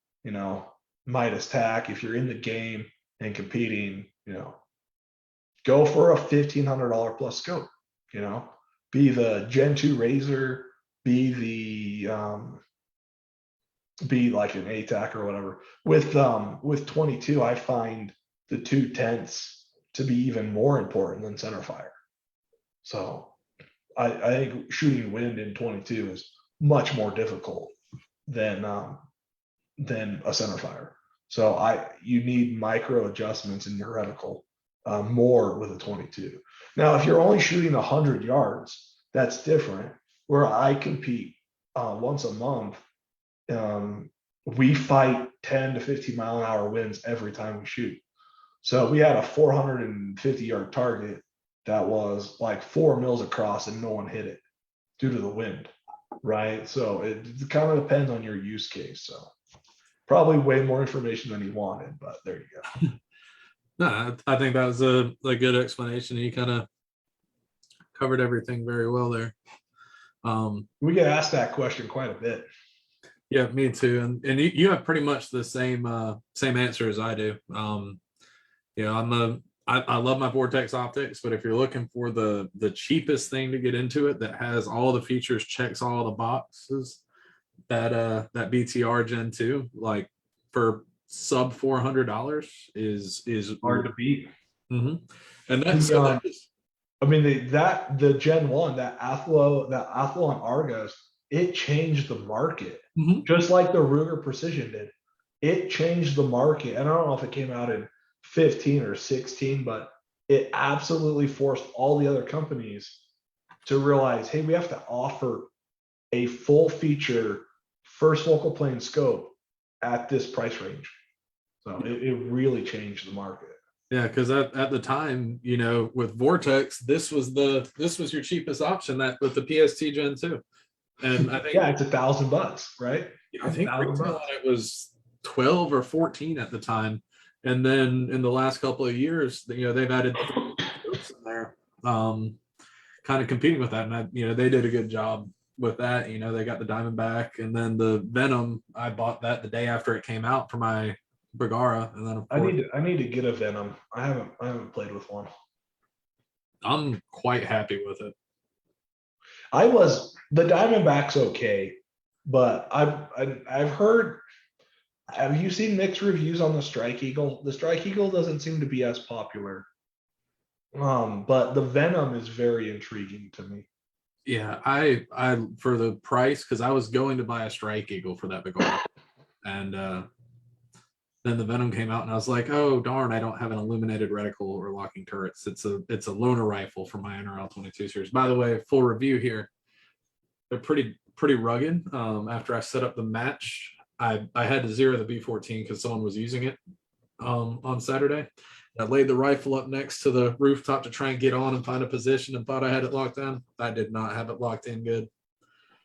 Midas tack. If you're in the game and competing, go for a $1,500 plus scope, be the Gen 2 Razor, be like an ATAC or whatever. With 22, I find the 2/10 to be even more important than centerfire. So I think shooting wind in 22 is much more difficult than a centerfire. So you need micro adjustments in your reticle more with a 22. Now, if you're only shooting 100 yards, that's different. Where I compete once a month, we fight 10 to 15 mile an hour winds every time we shoot. So we had a 450-yard target that was like 4 mils across and no one hit it due to the wind, right? So it kind of depends on your use case. So probably way more information than he wanted, but there you go. No, I think that was a good explanation. You kind of covered everything very well there. We get asked that question quite a bit. Yeah, me too. And you have pretty much the same answer as I do. I love my Vortex optics, but if you're looking for the cheapest thing to get into it that has all the features, checks all the boxes, that BTR Gen 2, like for sub $400 is Hard to beat. Mm-hmm. And that's I mean, the Gen 1, that Athlon Argos, it changed the market, just like the Ruger Precision did. It changed the market. And I don't know if it came out in 15 or 16, but it absolutely forced all the other companies to realize, hey, we have to offer a full feature first focal plane scope at this price range. So it really changed the market. Yeah, because at the time, with Vortex, this was your cheapest option, that with the PST Gen 2. And I think it's $1,000, right? I think retail on it was 12 or 14 at the time. And then in the last couple of years, they've added scopes in there, kind of competing with that. And they did a good job with that. They got the Diamondback, and then the Venom. I bought that the day after it came out for my Bergara, and then of course, I need to get a Venom. I haven't played with one. I'm quite happy with it. The Diamondback's okay, but I've heard. Have you seen mixed reviews on the Strike Eagle? The Strike Eagle doesn't seem to be as popular, but the Venom is very intriguing to me. Yeah, I for the price, because I was going to buy a Strike Eagle for that Bergara, and then the Venom came out, and I was like, oh darn, I don't have an illuminated reticle or locking turrets. It's a loaner rifle for my NRL 22 series. By the way, full review here. They're pretty rugged. After I set up the match, I had to zero the B14 because someone was using it on Saturday. I laid the rifle up next to the rooftop to try and get on and find a position, and thought I had it locked down. I did not have it locked in good.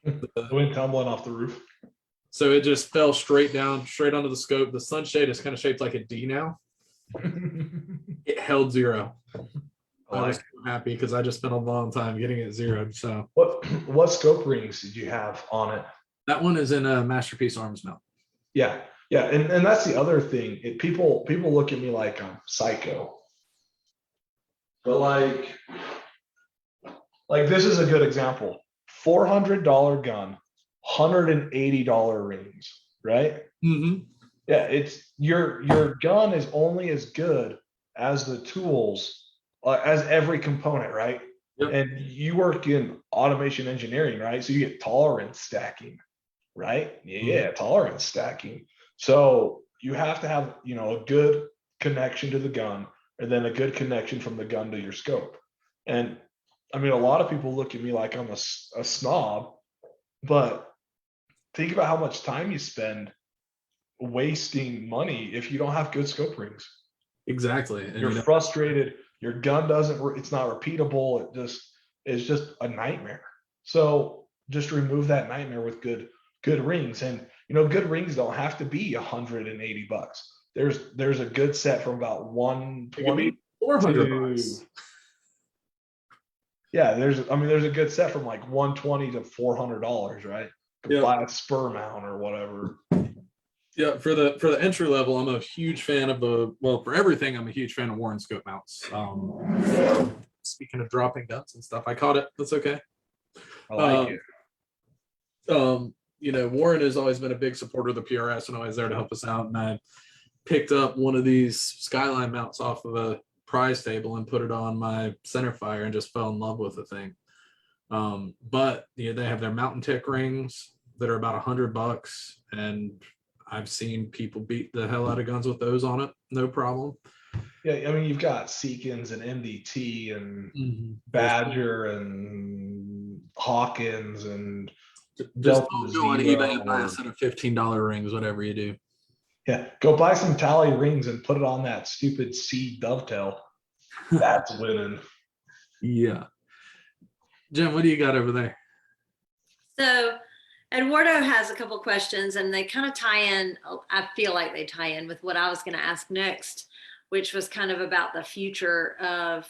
It went tumbling off the roof. So it just fell straight down, straight onto the scope. The sunshade is kind of shaped like a D now. It held zero. I was so happy because I just spent a long time getting it zeroed. So what scope rings did you have on it? That one is in a Masterpiece Arms mount. Yeah, and that's the other thing. People look at me like I'm psycho, but like like this is a good example. $400 gun, $180 rings, right? Mm-hmm. Yeah, it's your gun is only as good as the tools, as every component, right? Yep. And you work in automation engineering, right? So you get tolerance stacking, right? Yeah, tolerance stacking. So you have to have, a good connection to the gun, and then a good connection from the gun to your scope. And I mean, a lot of people look at me like I'm a snob, but think about how much time you spend wasting money if you don't have good scope rings. Exactly. And You're frustrated. Your gun it's not repeatable. It's just a nightmare. So just remove that nightmare with good rings. And good rings don't have to be $180. There's a good set from about 120 $400. Yeah, there's a good set from like 120 to $400, right? You buy a spur mount or whatever. Yeah, for the entry level, I'm a huge fan of for everything, I'm a huge fan of Warren scope mounts. Speaking of dropping guns and stuff, I caught it. That's okay. I like it. Warren has always been a big supporter of the PRS and always there to help us out. And I picked up one of these Skyline mounts off of a prize table and put it on my Centerfire and just fell in love with the thing. But they have their mountain tick rings that are about $100, and I've seen people beat the hell out of guns with those on it, no problem. Yeah, I mean, you've got Seekins and MDT and Badger and Hawkins and just Delta go on Zero eBay and buy a set of $15 rings, whatever you do. Yeah, go buy some Tally rings and put it on that stupid C dovetail. That's winning. Yeah. Jim, what do you got over there? So Eduardo has a couple questions, and they kind of tie in. I feel like they tie in with what I was going to ask next, which was kind of about the future of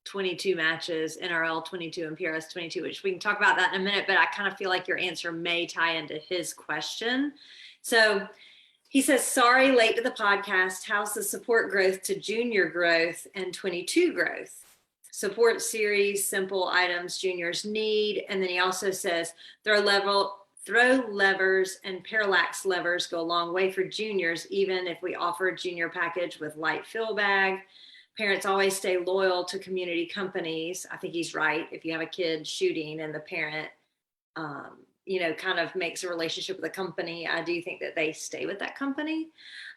22 matches, NRL 22 and PRS 22, which we can talk about that in a minute, but I kind of feel like your answer may tie into his question. So he says, sorry, late to the podcast. How's the support growth to junior growth and 22 growth? Support series, simple items juniors need. And then he also says, throw levers and parallax levers go a long way for juniors, even if we offer a junior package with light fill bag. Parents always stay loyal to community companies. I think he's right. If you have a kid shooting and the parent, kind of makes a relationship with a company, I do think that they stay with that company.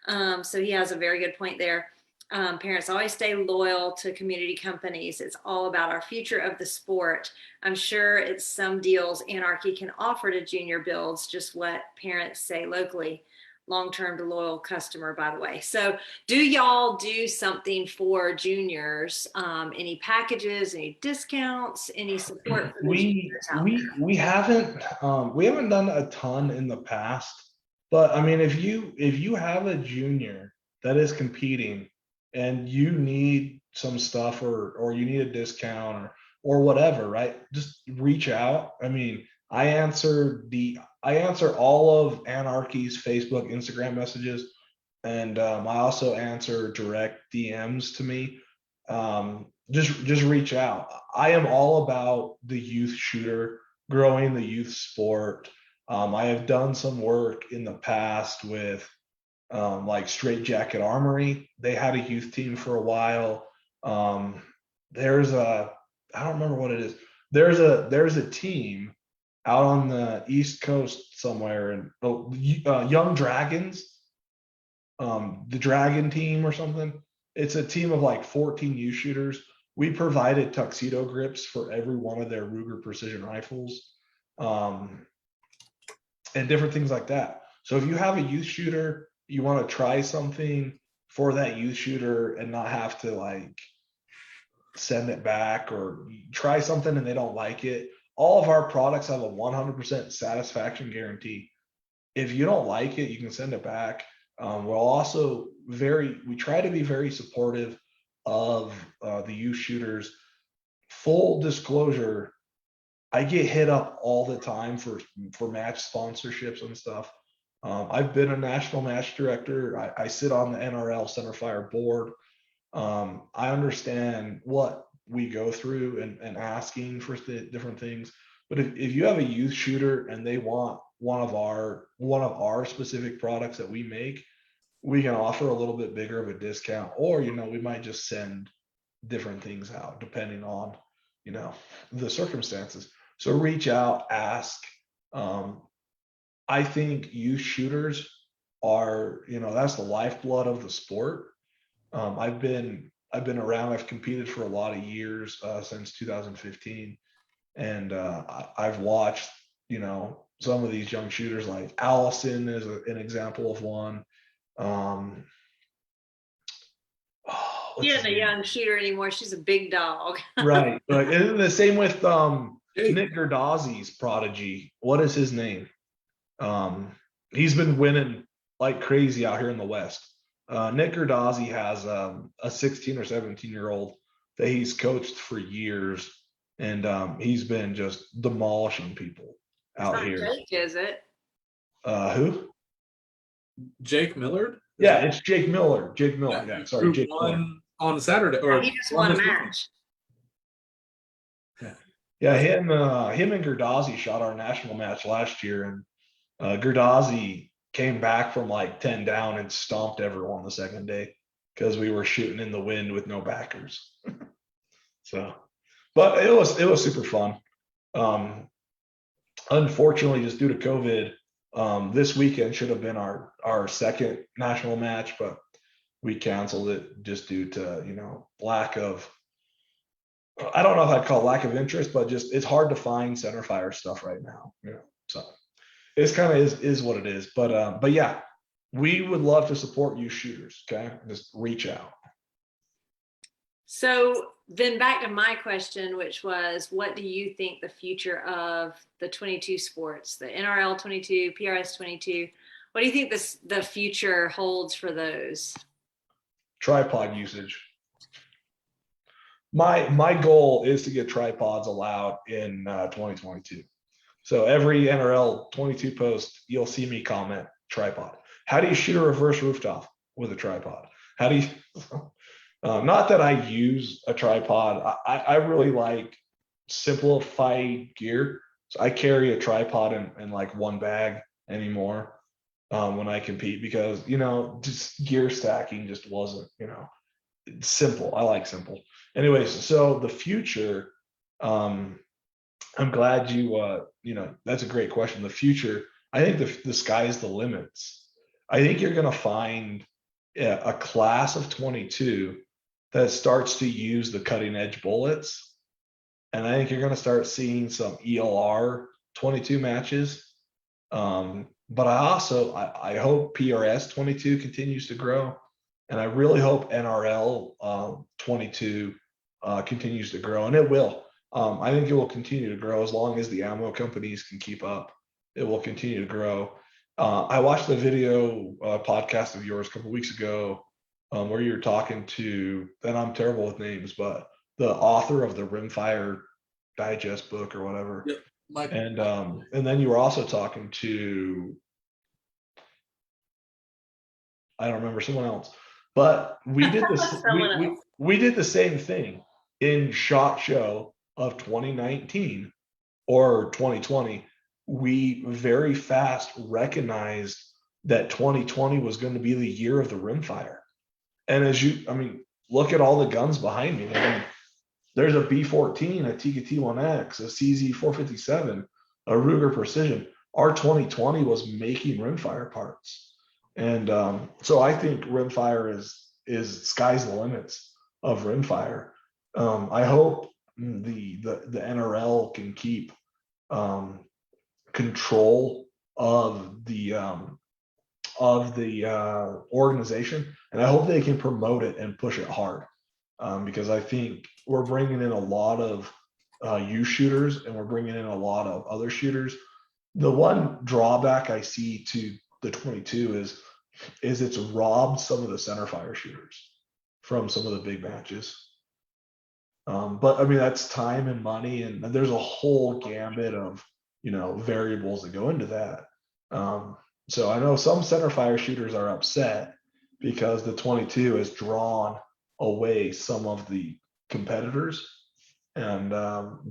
So he has a very good point there. Parents always stay loyal to community companies. It's all about our future of the sport. I'm sure it's some deals Anarchy can offer to junior builds, just what parents say locally. Long-term to loyal customer, by the way. So do y'all do something for juniors? Any packages, any discounts, any support for the juniors out there? We haven't done a ton in the past, but I mean, if you have a junior that is competing and you need some stuff or you need a discount or whatever, right? Just reach out. I mean, I answer all of Anarchy's Facebook, Instagram messages, and I also answer direct DMs to me. Just reach out. I am all about the youth shooter, growing the youth sport. I have done some work in the past with like Straight Jacket Armory. They had a youth team for a while. I don't remember what it is. There's a team out on the East Coast somewhere, and Young Dragons, the Dragon team or something. It's a team of like 14 youth shooters. We provided tuxedo grips for every one of their Ruger precision rifles, and different things like that. So if you have a youth shooter, you want to try something for that youth shooter and not have to like send it back, or try something and they don't like it, all of our products have a 100% satisfaction guarantee. If you don't like it, you can send it back. We try to be very supportive of the youth shooters. Full disclosure, I get hit up all the time for match sponsorships and stuff. I've been a national match director. I sit on the NRL Centerfire board. I understand what we go through and asking for different things. But if you have a youth shooter and they want one of our specific products that we make, we can offer a little bit bigger of a discount, or we might just send different things out depending on the circumstances. So reach out, ask. I think youth shooters are, that's the lifeblood of the sport. I've been around. I've competed for a lot of years, since 2015, and I've watched some of these young shooters, like Allison is an example of one. She isn't a young shooter anymore. She's a big dog. Right. And the same with Hey. Nick Gerdazzi's prodigy. What is his name? He's been winning like crazy out here in the West. Nick Gerdazzi has a 16 or 17-year-old that he's coached for years, and he's been just demolishing people out here. Jake, is it? Who? Jake Millard? Yeah, it's Jake Miller. Jake Miller. Yeah, sorry, Who Jake Miller. won on Saturday. Or He just won a match. Yeah, him and Gerdazzi shot our national match last year, and Gerdazzi came back from like 10 down and stomped everyone the second day because we were shooting in the wind with no backers. So, but it was super fun. Unfortunately, just due to COVID, this weekend should have been our second national match, but we canceled it just due to lack of, I don't know if I'd call it lack of interest, but just it's hard to find Centerfire stuff right now. So it's kind of is what it is. But yeah, we would love to support you shooters. Okay, just reach out. So then back to my question, which was, what do you think the future of the 22 sports, the NRL 22, PRS 22, what do you think the future holds for those? Tripod usage. My goal is to get tripods allowed in 2022. So every NRL 22 post, you'll see me comment tripod. How do you shoot a reverse rooftop with a tripod? How do you, not that I use a tripod. I really like simplified gear. So I carry a tripod in like one bag anymore when I compete, because, just gear stacking just wasn't, simple. I like simple. Anyways, so the future, I'm glad that's a great question. The future, I think the sky is the limits. I think you're going to find a class of 22 that starts to use the cutting edge bullets. And I think you're going to start seeing some ELR 22 matches. But I hope PRS 22 continues to grow. And I really hope NRL 22 continues to grow, and it will. I think it will continue to grow as long as the ammo companies can keep up. It will continue to grow. I watched the video podcast of yours a couple of weeks ago where you were talking to, and I'm terrible with names, but the author of the Rimfire Digest book or whatever. Yep. And then you were also talking to, I don't remember, someone else. But we did this. we did the same thing in SHOT Show of 2019 or 2020. We very fast recognized that 2020 was going to be the year of the rimfire. And look at all the guns behind me. There's a B14, a Tikka T1X, a CZ 457, a Ruger Precision. Our 2020 was making rimfire parts. And so I think rimfire is sky's the limits of rimfire. I hope the NRL can keep control of the organization, and I hope they can promote it and push it hard, because I think we're bringing in a lot of youth shooters, and we're bringing in a lot of other shooters. The one drawback I see to the 22 is it's robbed some of the Centerfire shooters from some of the big matches. But that's time and money, and there's a whole gambit of variables that go into that. So I know some Centerfire shooters are upset because the 22 has drawn away some of the competitors, And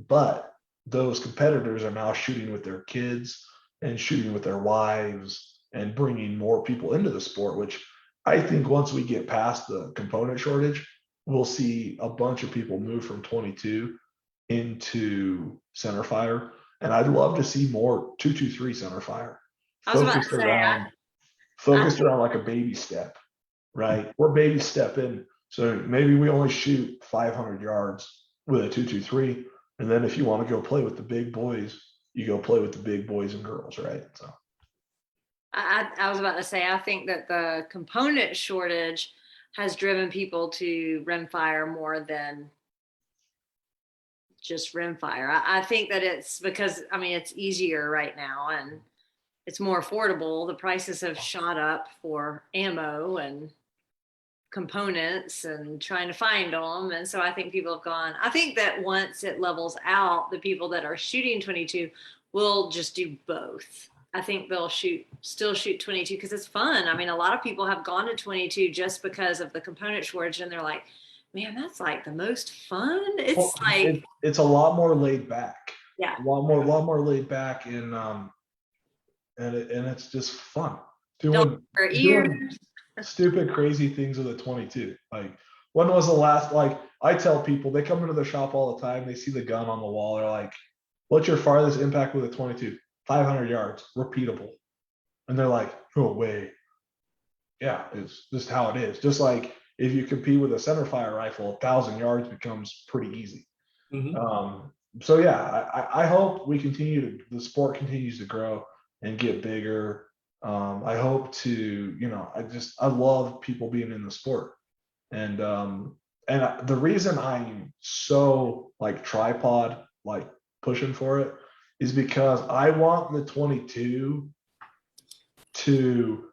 but those competitors are now shooting with their kids and shooting with their wives and bringing more people into the sport, which I think once we get past the component shortage, we'll see a bunch of people move from 22 into Centerfire. And I'd love to see more 223 Centerfire I was about to focused say, around focused around like a baby step, right? We're baby stepping. So maybe we only shoot 500 yards with a 223. And then if you want to go play with the big boys, you go play with the big boys and girls, right? So I was about to say, I think that the component shortage has driven people to rimfire more than just rimfire. I think that it's because, I mean, it's easier right now and it's more affordable. The prices have shot up for ammo and components and trying to find them. And so I think people have gone, I think that once it levels out, the people that are shooting 22 will just do both. I think they'll still shoot 22 because it's fun. I mean, a lot of people have gone to 22 just because of the component shortage and they're like, man, that's like the most fun. It's like, it's a lot more laid back. yeah, A lot more laid back and it's just fun don't wear ears. doing stupid, crazy things with a 22. Like, when was the last, like, I tell people, they come into the shop all the time, they see the gun on the wall, they're like, what's your farthest impact with a 22? 500 yards, repeatable. And they're like, no way. Yeah, it's just how it is. Just like if you compete with a centerfire rifle, 1,000 yards becomes pretty easy. So yeah, I hope the sport continues to grow and get bigger. I hope to, I love people being in the sport. And the reason I'm so like tripod, like pushing for it, is because I want the 22 to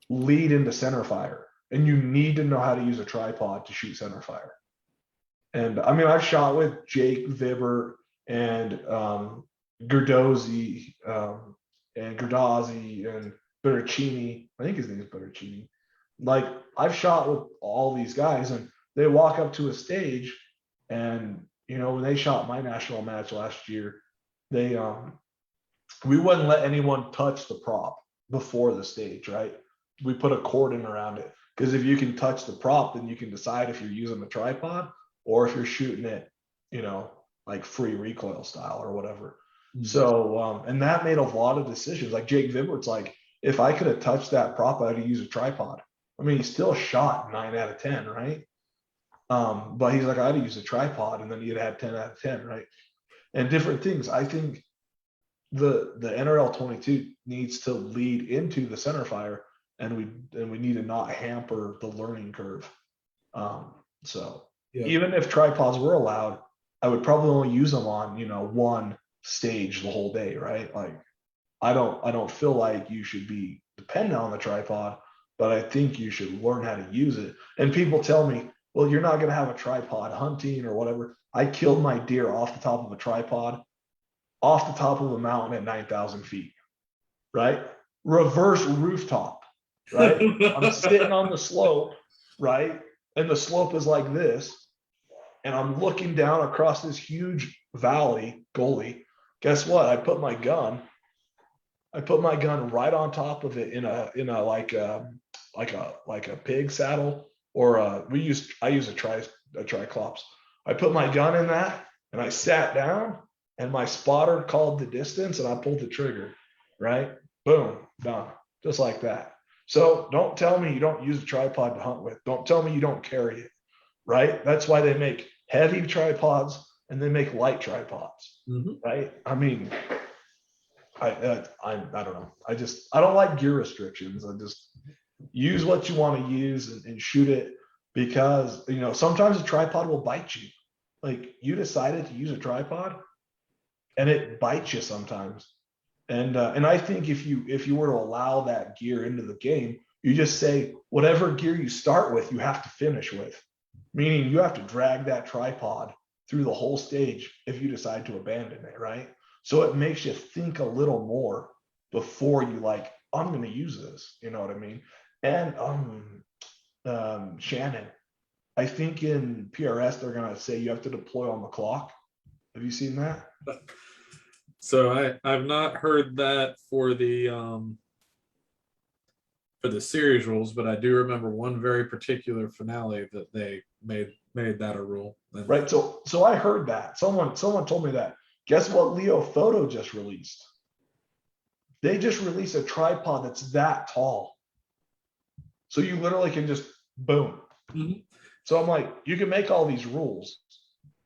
lead into centerfire. And you need to know how to use a tripod to shoot centerfire. And I mean, I've shot with Jake Vibber and Gerdozzi and Gerdozzi and Bertocchini. I think his name is Bertocchini. Like, I've shot with all these guys, and they walk up to a stage, and when they shot my national match last year, they we wouldn't let anyone touch the prop before the stage, right? We put a cordon around it because if you can touch the prop, then you can decide if you're using the tripod or if you're shooting it, like free recoil style or whatever. Mm-hmm. So, and that made a lot of decisions. Like Jake Vibbert's like, if I could have touched that prop, I'd have used a tripod. I mean, he still shot 9 out of 10, right? But he's like, I'd have used a tripod, and then he'd had 10 out of 10, right? And different things. I think the NRL 22 needs to lead into the centerfire, and we need to not hamper the learning curve. So yeah. Even if tripods were allowed, I would probably only use them on one stage the whole day, right? Like, I don't feel like you should be dependent on the tripod, but I think you should learn how to use it. And people tell me, well, you're not going to have a tripod hunting or whatever. I killed my deer off the top of a tripod, off the top of a mountain at 9,000 feet, right? Reverse rooftop, right? I'm sitting on the slope, right? And the slope is like this. And I'm looking down across this huge valley, gully. Guess what? I put my gun right on top of it in a like a pig saddle, or I use a triclops. I put my gun in that, and I sat down, and my spotter called the distance, and I pulled the trigger, right? Boom, done, just like that. So don't tell me you don't use a tripod to hunt with. Don't tell me you don't carry it, right? That's why they make heavy tripods and they make light tripods, right? I mean, I don't know. I don't like gear restrictions. I just use what you want to use and shoot it, because sometimes a tripod will bite you. Like, you decided to use a tripod and it bites you sometimes. And I think if you were to allow that gear into the game, you just say whatever gear you start with, you have to finish with, meaning you have to drag that tripod through the whole stage if you decide to abandon it, right? So it makes you think a little more before you like, I'm going to use this, you know what I mean? And Shannon, I think in PRS they're going to say you have to deploy on the clock Have you seen that? So I've not heard that for the series rules, but I do remember one very particular finale that they made that a rule. Right. So I heard that. Someone told me that. Guess what Leo Photo just released? They just released a tripod that's that tall. So you literally can just boom. Mhm. So I'm like, you can make all these rules,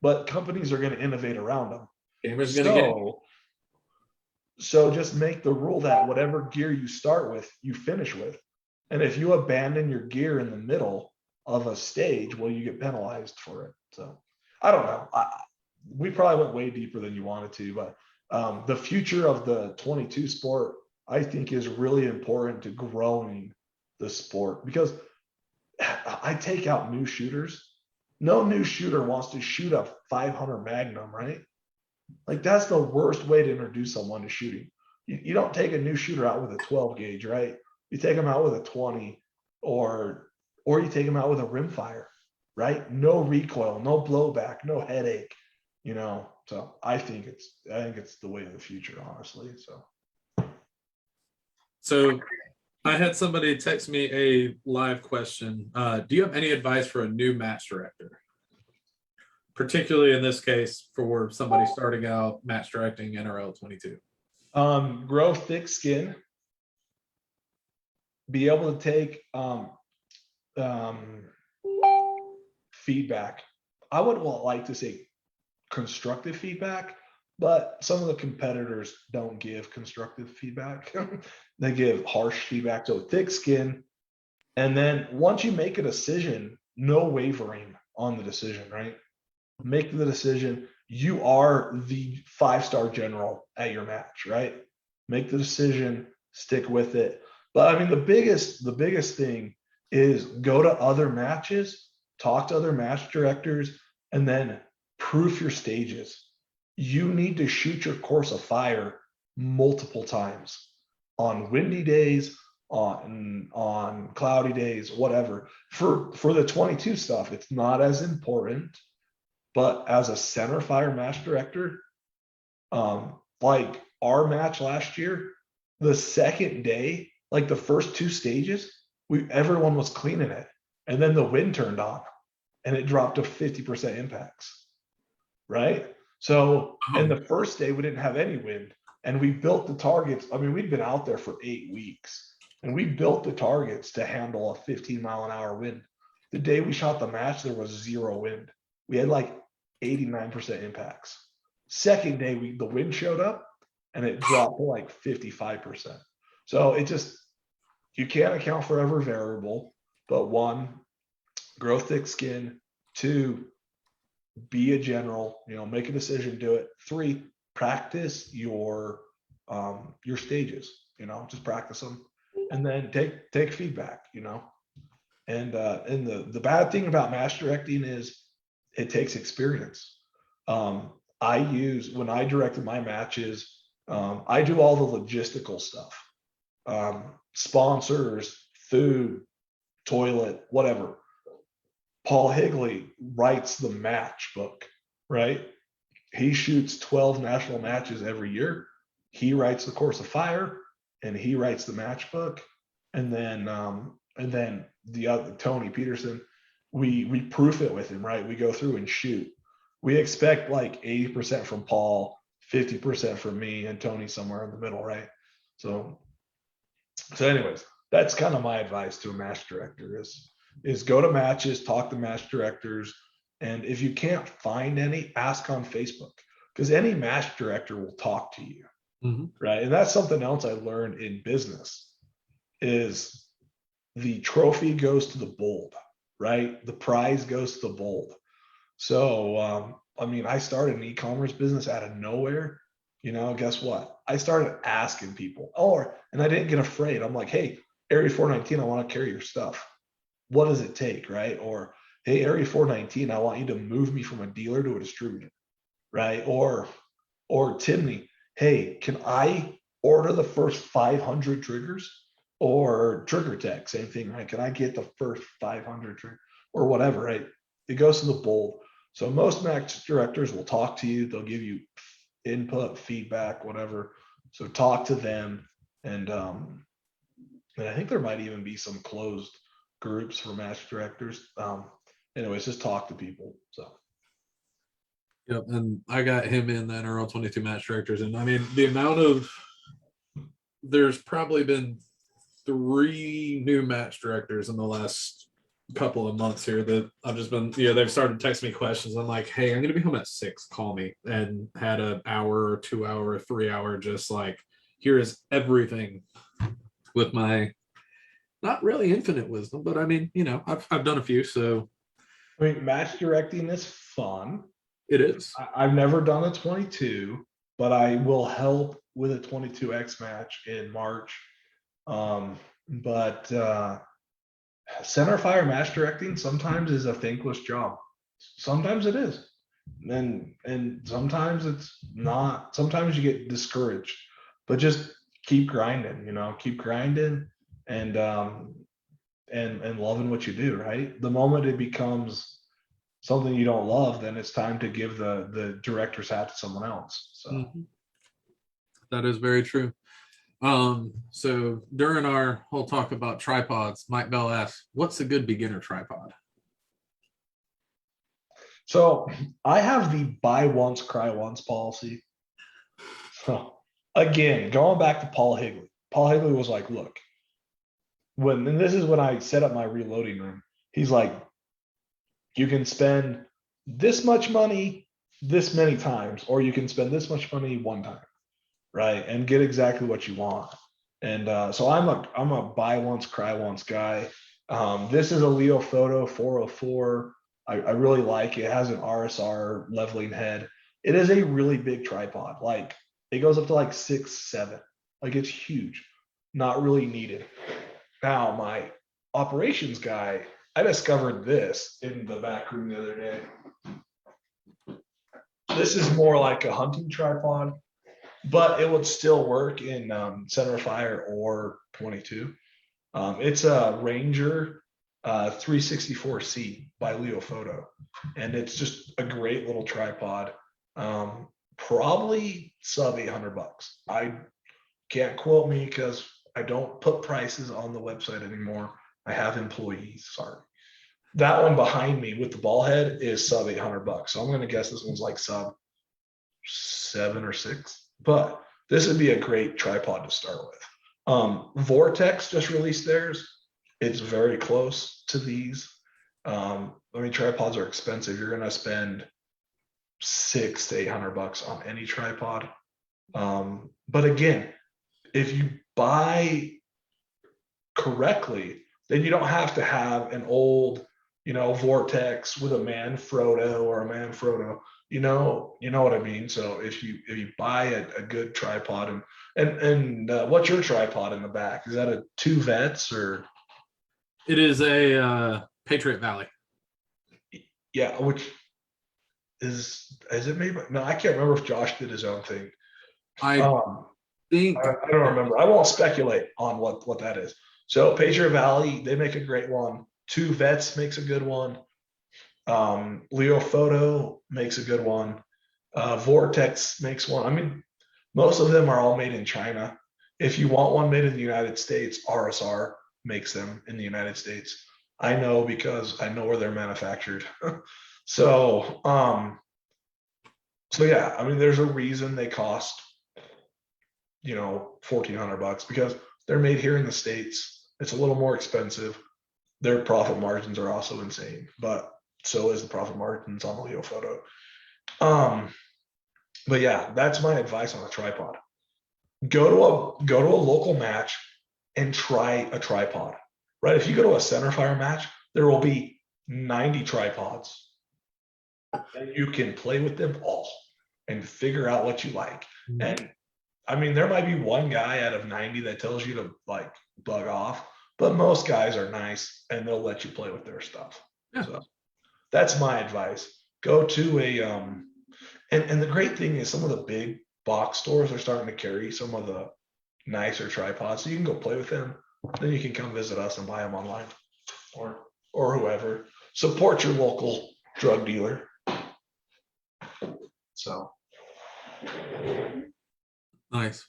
but companies are going to innovate around them. Gamers gonna get So just make the rule that whatever gear you start with, you finish with. And if you abandon your gear in the middle of a stage, well, you get penalized for it. So I don't know. We probably went way deeper than you wanted to, but the future of the 22 sport, I think, is really important to growing the sport, because I take out new shooters. No new shooter wants to shoot a 500 Magnum, right? Like, that's the worst way to introduce someone to shooting. You don't take a new shooter out with a 12 gauge, right? You take them out with a 20, or you take them out with a rimfire, right? No recoil, no blowback, no headache, you know. So I think it's the way of the future, honestly. So I had somebody text me a live question. Do you have any advice for a new match director? Particularly in this case for somebody starting out match directing NRL 22. Grow thick skin. Be able to take feedback. I would like to say constructive feedback, but some of the competitors don't give constructive feedback. They give harsh feedback. So thick skin. And then once you make a decision, no wavering on the decision, right? Make the decision. You are the 5-star general at your match, right? Make the decision, stick with it. But I mean, the biggest thing is go to other matches, talk to other match directors, and then proof your stages. You need to shoot your course of fire multiple times on windy days, on cloudy days, whatever. For the 22 stuff, it's not as important. But as a Centerfire match director, like our match last year, the second day, like the first 2 stages, everyone was cleaning it, and then the wind turned on, and it dropped to 50% impacts, right? So, and the first day we didn't have any wind, and we built the targets. I mean, we'd been out there for 8 weeks, and we built the targets to handle a 15-mile-an-hour wind. The day we shot the match, there was 0 wind. We had like 89% impacts. Second day, the wind showed up, and it dropped to like 55%. So it just, you can't account for every variable, but 1, grow thick skin. 2, be a general, make a decision, do it. 3, practice your stages, just practice them, and then take feedback, and the bad thing about match directing is it takes experience. When I directed my matches, I do all the logistical stuff, sponsors, food, toilet, whatever. Paul Higley writes the match book, right? He shoots 12 national matches every year. He writes the course of fire, and he writes the match book. And then the other Tony Peterson, we proof it with him, right? We go through and shoot. We expect like 80% from Paul, 50% from me, and Tony somewhere in the middle, right? So anyways, that's kind of my advice to a match director is go to matches, talk to match directors, and if you can't find any, ask on Facebook, because any match director will talk to you, right? And that's something else I learned in business is the trophy goes to the bold, right? The prize goes to the bold. So, I mean, I started an e-commerce business out of nowhere. Guess what? I started asking people, and I didn't get afraid. I'm like, hey, Area 419, I want to carry your stuff. What does it take, right? Or, hey, Area 419, I want you to move me from a dealer to a distributor, right? Or Timney, hey, can I order the first 500 triggers? Or Trigger Tech, same thing, right? Can I get the first 500 trigger or whatever, right? It goes to the bold. So most match directors will talk to you. They'll give you input, feedback, whatever. So talk to them. And I think there might even be some closed groups for match directors. Anyways, just talk to people. So Yep, and I got him in the NRL 22 match directors, and I mean the amount of there's probably been 3 new match directors in the last couple of months here that I've just been, they've started texting me questions. I'm like, hey, I'm gonna be home at 6, call me, and had an hour, 2 hour, 3 hour, just like, here is everything with my not really infinite wisdom, but I mean, I've done a few, so I mean, match directing is fun. it is. I've never done a 22, but I will help with a 22X match in March. But Centerfire match directing sometimes is a thankless job. Sometimes it is. And sometimes it's not. Sometimes you get discouraged, but just keep grinding, keep grinding and loving what you do, right? The moment it becomes something you don't love, then it's time to give the director's hat to someone else. So That is very true. So during our whole talk about tripods, Mike Bell asked, what's a good beginner tripod? So I have the buy once, cry once policy. So again, going back to Paul Higley. Paul Higley was like, look, and this is when I set up my reloading room. He's like, you can spend this much money this many times, or you can spend this much money one time, right? And get exactly what you want. And so I'm a buy once, cry once guy. This is a Leo Photo 404. I really like it. It has an RSR leveling head. It is a really big tripod. Like it goes up to like 6, 7. Like it's huge. Not really needed. Now my operations guy, I discovered this in the back room the other day. This is more like a hunting tripod, but it would still work in Centerfire or 22. It's a Ranger 364C by Leo Photo, and it's just a great little tripod. Probably sub $800. I can't quote me because I don't put prices on the website anymore. I have employees. Sorry. That one behind me with the ball head is sub $800. So I'm going to guess this one's like sub 7 or 6. But this would be a great tripod to start with. Vortex just released theirs. It's very close to these. Tripods are expensive. You're going to spend $600 to $800 on any tripod. But again, if you buy correctly, then you don't have to have an old, Vortex with a Manfrotto or a Manfrotto. You know what I mean? So if you buy a good tripod and what's your tripod in the back? Is that a 2 Vets or? It is a Patriot Valley. Yeah, which is it maybe? No, I can't remember if Josh did his own thing. I think I don't remember. I won't speculate on what that is. So Patriot Valley, they make a great one. 2 Vets makes a good one. Leo Photo makes a good one. Vortex makes one. Most of them are all made in China. If you want one made in the United States, RSR makes them in the United States. I know because I know where they're manufactured. So yeah, there's a reason they cost, $1,400 because they're made here in the States. It's a little more expensive. Their profit margins are also insane, but so is the profit margins on the Leo Photo. But yeah, that's my advice on a tripod. Go to a local match and try a tripod, right? If you go to a Centerfire match, there will be 90 tripods and you can play with them all and figure out what you like. And there might be one guy out of 90 that tells you to like bug off, but most guys are nice and they'll let you play with their stuff. Yeah. So that's my advice. Go to and the great thing is some of the big box stores are starting to carry some of the nicer tripods, so you can go play with them. Then you can come visit us and buy them online or whoever. Support your local drug dealer. So Nice.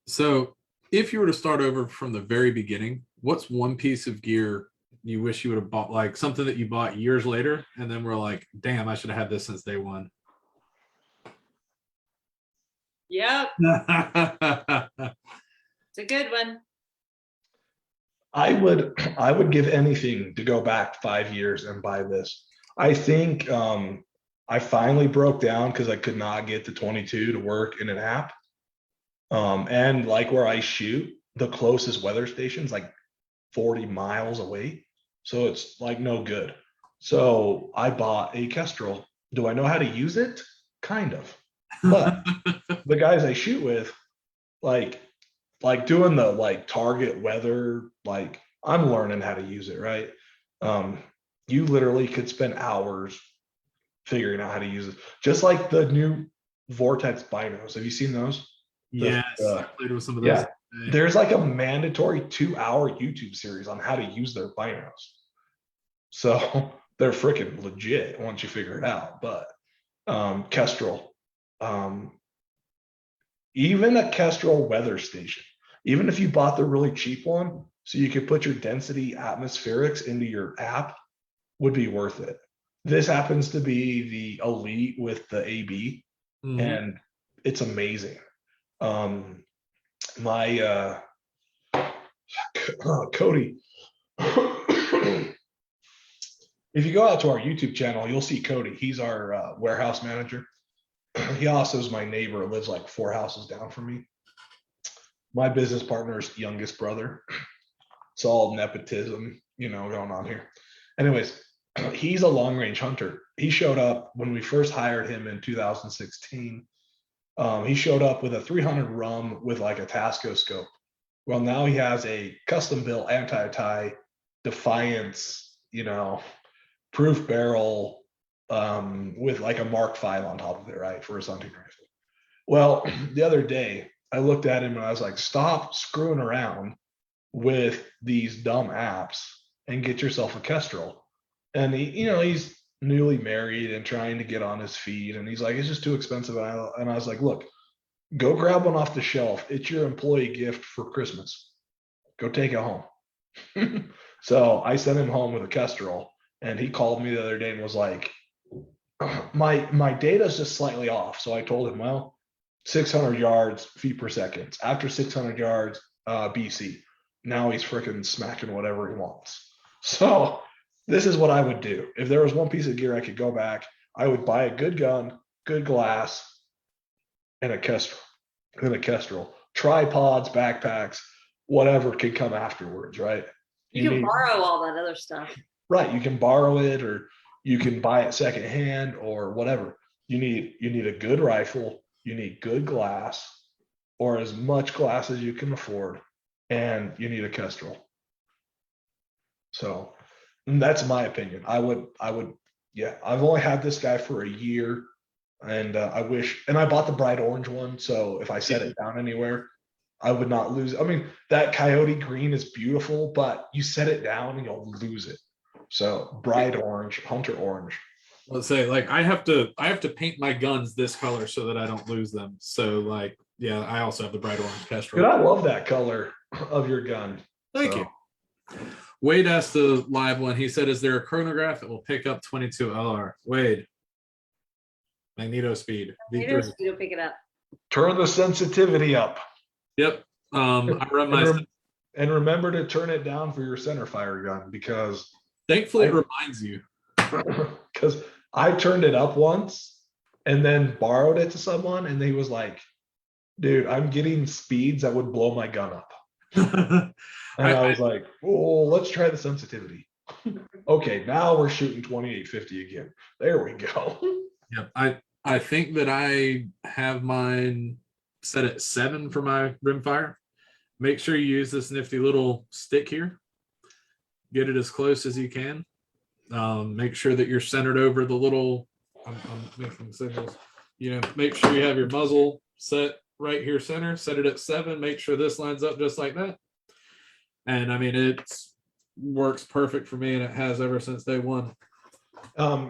So if you were to start over from the very beginning, what's one piece of gear you wish you would have bought, like something that you bought years later and then we're like, damn, I should have had this since day one? Yep, it's a good one. I would give anything to go back 5 years and buy this. I think I finally broke down because I could not get the 22 to work in an app. And like where I shoot, the closest weather station's like 40 miles away. So it's like no good. So I bought a Kestrel. Do I know how to use it? Kind of. But the guys I shoot with, like doing the like target weather, like I'm learning how to use it, right? You literally could spend hours figuring out how to use it. Just like the new Vortex binos. Have you seen those? Yes, I played with some of those. Yeah. There's like a mandatory 2-hour YouTube series on how to use their binos. So they're freaking legit once you figure it out. But Kestrel, even a Kestrel weather station, even if you bought the really cheap one, so you could put your density atmospherics into your app, would be worth it. This happens to be the Elite with the AB, and it's amazing. My Cody, if you go out to our YouTube channel, you'll see Cody. He's our warehouse manager. He also is my neighbor, lives like 4 houses down from me. My business partner's youngest brother. It's all nepotism, going on here. Anyways, he's a long range hunter. He showed up when we first hired him in 2016. He showed up with a 300 rum with like a Tasco scope. Well, now he has a custom built anti-tie Defiance, proof barrel with like a Mark V on top of it, right, for his hunting rifle. Well, the other day I looked at him and I was like, stop screwing around with these dumb apps and get yourself a Kestrel. And he's newly married and trying to get on his feet, and he's like, it's just too expensive. And I was like, look, go grab one off the shelf. It's your employee gift for Christmas. Go take it home. So I sent him home with a Kestrel, and he called me the other day and was like, my data is just slightly off. So I told him, well, 600 yards, feet per second. After 600 yards, BC. Now he's freaking smacking whatever he wants. So this is what I would do. If there was one piece of gear I could go back, I would buy a good gun, good glass, and a Kestrel. Tripods, backpacks, whatever could come afterwards, right? You can borrow all that other stuff. Right. You can borrow it, or you can buy it secondhand, or whatever. You need a good rifle, you need good glass, or as much glass as you can afford, and you need a Kestrel. So that's my opinion. I would, yeah, I've only had this guy for a year, and I bought the bright orange one. So if I set it down anywhere, I would not lose. I mean, that coyote green is beautiful, but you set it down and you'll lose it. So bright orange, hunter orange. Let's say, like, I have to paint my guns this color so that I don't lose them. So like, yeah, I also have the bright orange Kestrel. Dude, I love that color of your gun. Thank you. Wade asked the live one. He said, is there a chronograph that will pick up 22 LR? Wade. Magneto speed. Magneto speed will pick it up. Turn the sensitivity up. Yep. I run my and remember to turn it down for your Centerfire gun, because thankfully it reminds you. Because I turned it up once and then borrowed it to someone, and he was like, dude, I'm getting speeds that would blow my gun up. And I was like, oh, let's try the sensitivity. Okay, now we're shooting 2850 again. There we go. Yep. I think that I have mine set at 7 for my rimfire. Make sure you use this nifty little stick here. Get it as close as you can. Make sure that you're centered over the little, I'm making signals, make sure you have your muzzle set right here center, set it at 7, make sure this lines up just like that. And I mean, it works perfect for me, and it has ever since day one.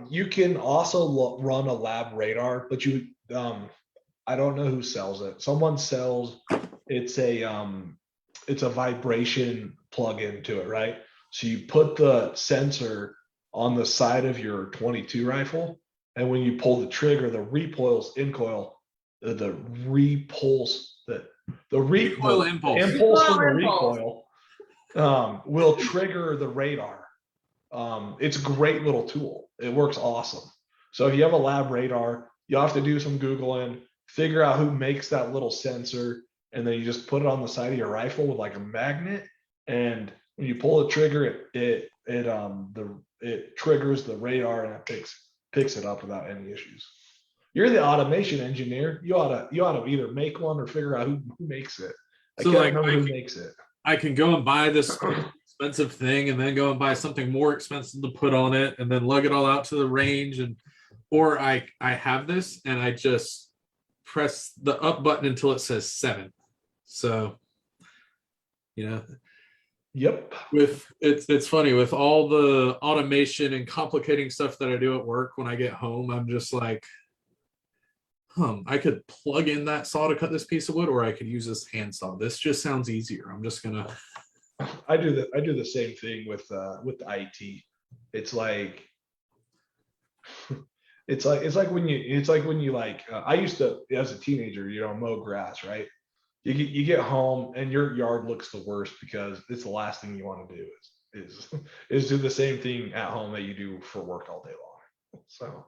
You can also run a lab radar, but you I don't know who sells it. Someone sells, it's a vibration plug-in to it, right? So you put the sensor on the side of your 22 rifle, and when you pull the trigger, the repulse incoil, the repulse, the Recoil impulse. impulse from the Impulse. recoil will trigger the radar. It's a great little tool. It works awesome. So if you have a lab radar, you'll have to do some Googling, figure out who makes that little sensor, and then you just put it on the side of your rifle with like a magnet. And when you pull the trigger, it triggers the radar and it picks it up without any issues. You're the automation engineer. You ought to either make one or figure out who makes it. I can't remember who makes it. I can go and buy this expensive thing and then go and buy something more expensive to put on it and then lug it all out to the range, or I have this and I just press the up button until it says 7. So, Yep. It's funny with all the automation and complicating stuff that I do at work. When I get home, I'm just like, I could plug in that saw to cut this piece of wood, or I could use this hand saw. This just sounds easier. I'm just gonna. I do the same thing with the IT. It's like when you I used to, as a teenager, mow grass, right? You get home and your yard looks the worst because it's the last thing you want to do is do the same thing at home that you do for work all day long. So,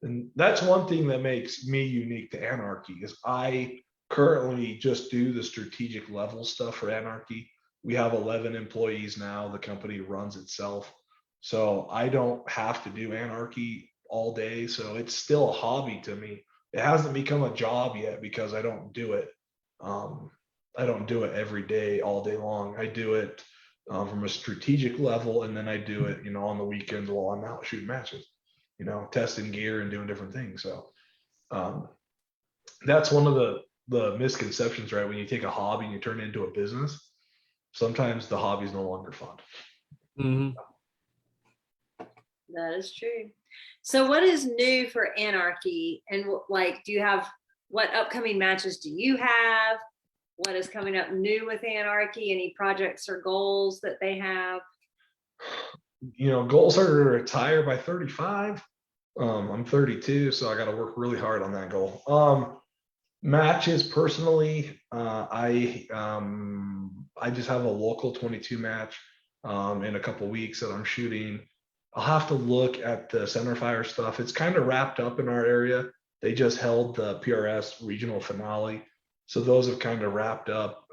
and that's one thing that makes me unique to Anarchy is I currently just do the strategic level stuff for Anarchy. We have 11 employees now. The company runs itself. So I don't have to do Anarchy all day. So it's still a hobby to me. It hasn't become a job yet because I don't do it. I don't do it every day, all day long. I do it from a strategic level, and then I do it, on the weekends while I'm out shooting matches, testing gear and doing different things. So that's one of the misconceptions, right? When you take a hobby and you turn it into a business, sometimes the hobby is no longer fun. Mm-hmm. That is true. So what is new for Anarchy, and do you have, what upcoming matches do you have? What is coming up new with Anarchy? Any projects or goals that they have? Goals are to retire by 35. I'm 32, so I got to work really hard on that goal. Matches personally, I just have a local 22 match in a couple weeks that I'm shooting. I'll have to look at the Centerfire stuff. It's kind of wrapped up in our area. They just held the PRS regional finale, so those have kind of wrapped up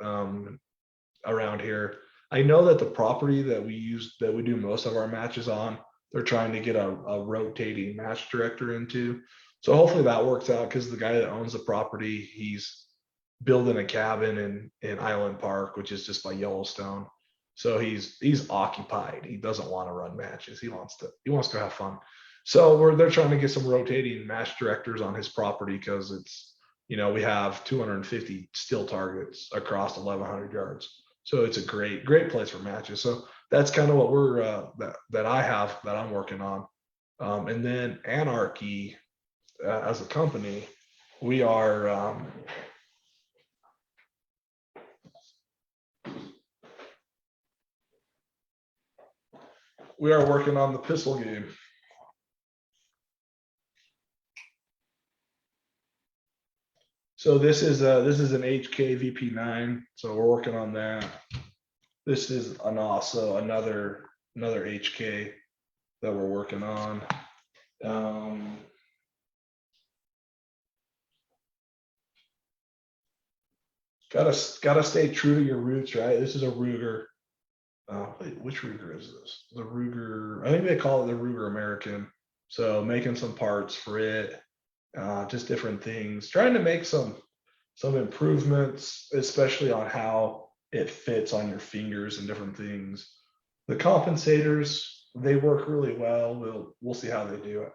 around here. I know that the property that we do most of our matches on, they're trying to get a rotating match director into. So hopefully that works out, because the guy that owns the property, he's building a cabin in Island Park, which is just by Yellowstone. So he's occupied. He doesn't want to run matches. He wants to have fun. So they're trying to get some rotating match directors on his property, because it's, we have 250 still targets across 1,100 yards. So it's a great place for matches. So that's kind of what that I'm working on. And then Anarchy, as a company, we are working on the pistol game. So this is an HK VP9. So we're working on that. This is also another HK that we're working on. Gotta stay true to your roots, right? This is a Ruger. Wait, which Ruger is this? The Ruger, I think they call it the Ruger American. So making some parts for it, just different things, trying to make some improvements, especially on how it fits on your fingers and different things. The compensators, they work really well. We'll see how they do it.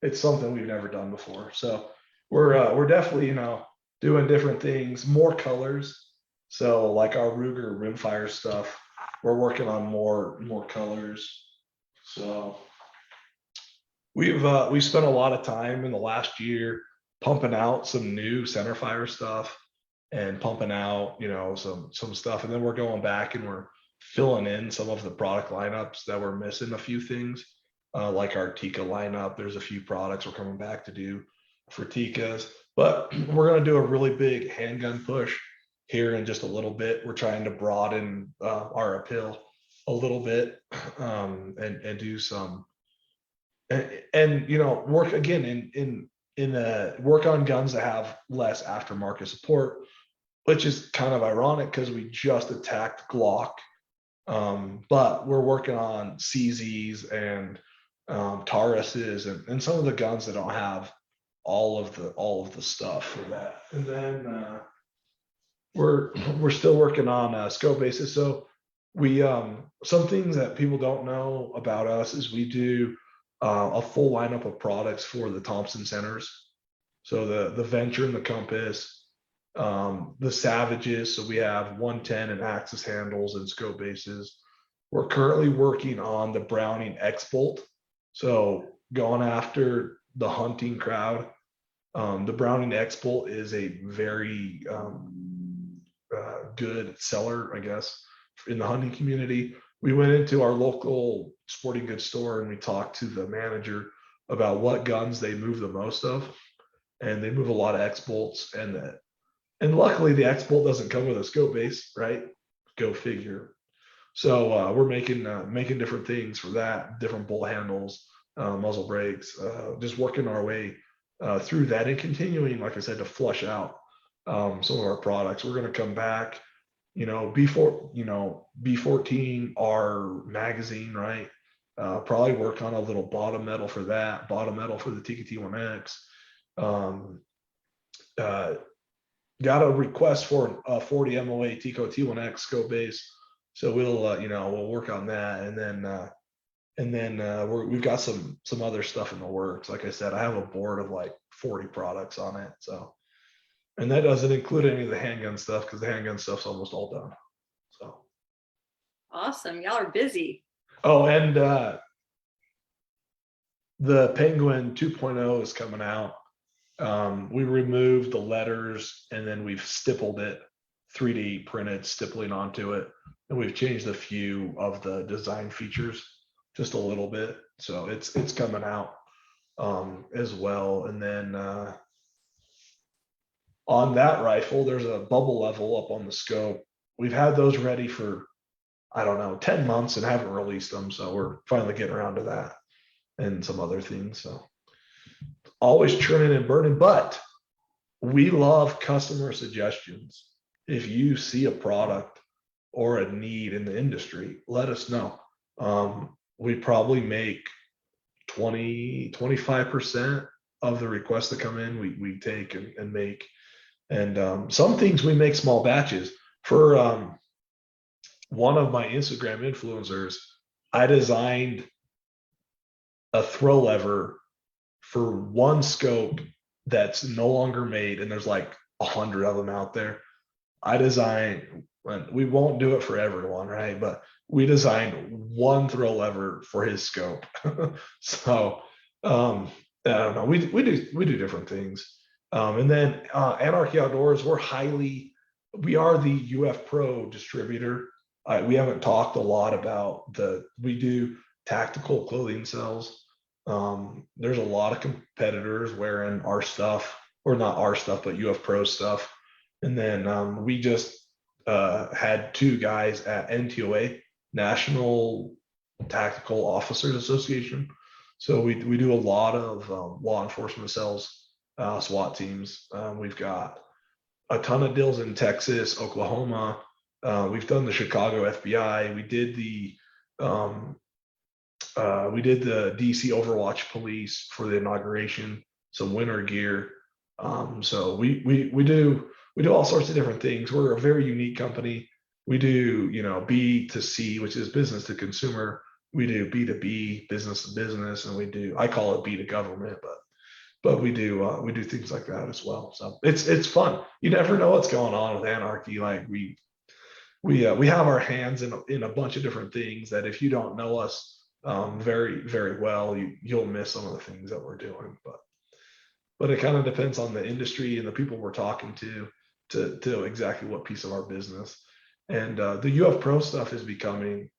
It's something we've never done before. So we're definitely, doing different things, more colors. So like our Ruger rimfire stuff, we're working on more colors. So We've spent a lot of time in the last year pumping out some new Centerfire stuff and pumping out, some stuff, and then we're going back and we're filling in some of the product lineups that we're missing a few things, like our Tika lineup. There's a few products we're coming back to do for Tikas, but we're going to do a really big handgun push here in just a little bit. We're trying to broaden our appeal a little bit, and do some and work again in work on guns that have less aftermarket support, which is kind of ironic because we just attacked Glock, but we're working on CZs and Tauruses and some of the guns that don't have all of the stuff for that. And then we're still working on scope bases. So we some things that people don't know about us is we do a full lineup of products for the Thompson centers. So the Venture and the Compass, the Savages. So we have 110 and Axis handles and scope bases. We're currently working on the Browning X-Bolt. So going after the hunting crowd, the Browning X-Bolt is a very good seller, I guess, in the hunting community. We went into our local sporting goods store and we talked to the manager about what guns they move the most of, and they move a lot of X-Bolts, and luckily the X-Bolt doesn't come with a scope base, right? Go figure. So we're making different things for that, different bolt handles, muzzle brakes, just working our way through that and continuing, like I said, to flush out some of our products. We're going to come back, B14, our magazine, right? Probably work on a little bottom metal for that, bottom metal for the TKT1X. Got a request for a 40 MOA Tico T1X scope base. So we'll work on that. And then we've got some other stuff in the works. Like I said, I have a board of like 40 products on it. So, and that doesn't include any of the handgun stuff because the handgun stuff's almost all done. So Awesome. Y'all are busy. oh, and the Penguin 2.0 is coming out. We removed the letters and then we've stippled it, 3D printed stippling onto it, and we've changed a few of the design features just a little bit. So it's coming out as well. And then on that rifle, there's a bubble level up on the scope. We've had those ready for, I don't know, 10 months and haven't released them. So we're finally getting around to that and some other things. So always churning and burning, but we love customer suggestions. If you see a product or a need in the industry, let us know. We probably make 25% of the requests that come in, we take and make. And some things we make small batches. For one of my Instagram influencers, I designed a throw lever for one scope that's no longer made, and there's like 100 of them out there. I designed, we won't do it for everyone, right? But we designed one throw lever for his scope. So I don't know. We do different things. And then Anarchy Outdoors, we are the UF Pro distributor. We haven't talked a lot about we do tactical clothing sales. There's a lot of competitors wearing our stuff, or not our stuff, but UF Pro stuff. And then we just had two guys at NTOA, National Tactical Officers Association. So we do a lot of law enforcement sales, SWAT teams. We've got a ton of deals in Texas, Oklahoma. We've done the Chicago FBI. We did the DC Overwatch Police for the inauguration, some winter gear. So we do all sorts of different things. We're a very unique company. We do, B to C, which is business to consumer. We do B2B, business to business, and I call it B to government, but we do things like that as well. So it's fun. You never know what's going on with Anarchy. Like we have our hands in a bunch of different things that if you don't know us, very, very well. You'll miss some of the things that we're doing, but it kind of depends on the industry and the people we're talking to exactly what piece of our business. And the UF Pro stuff is becoming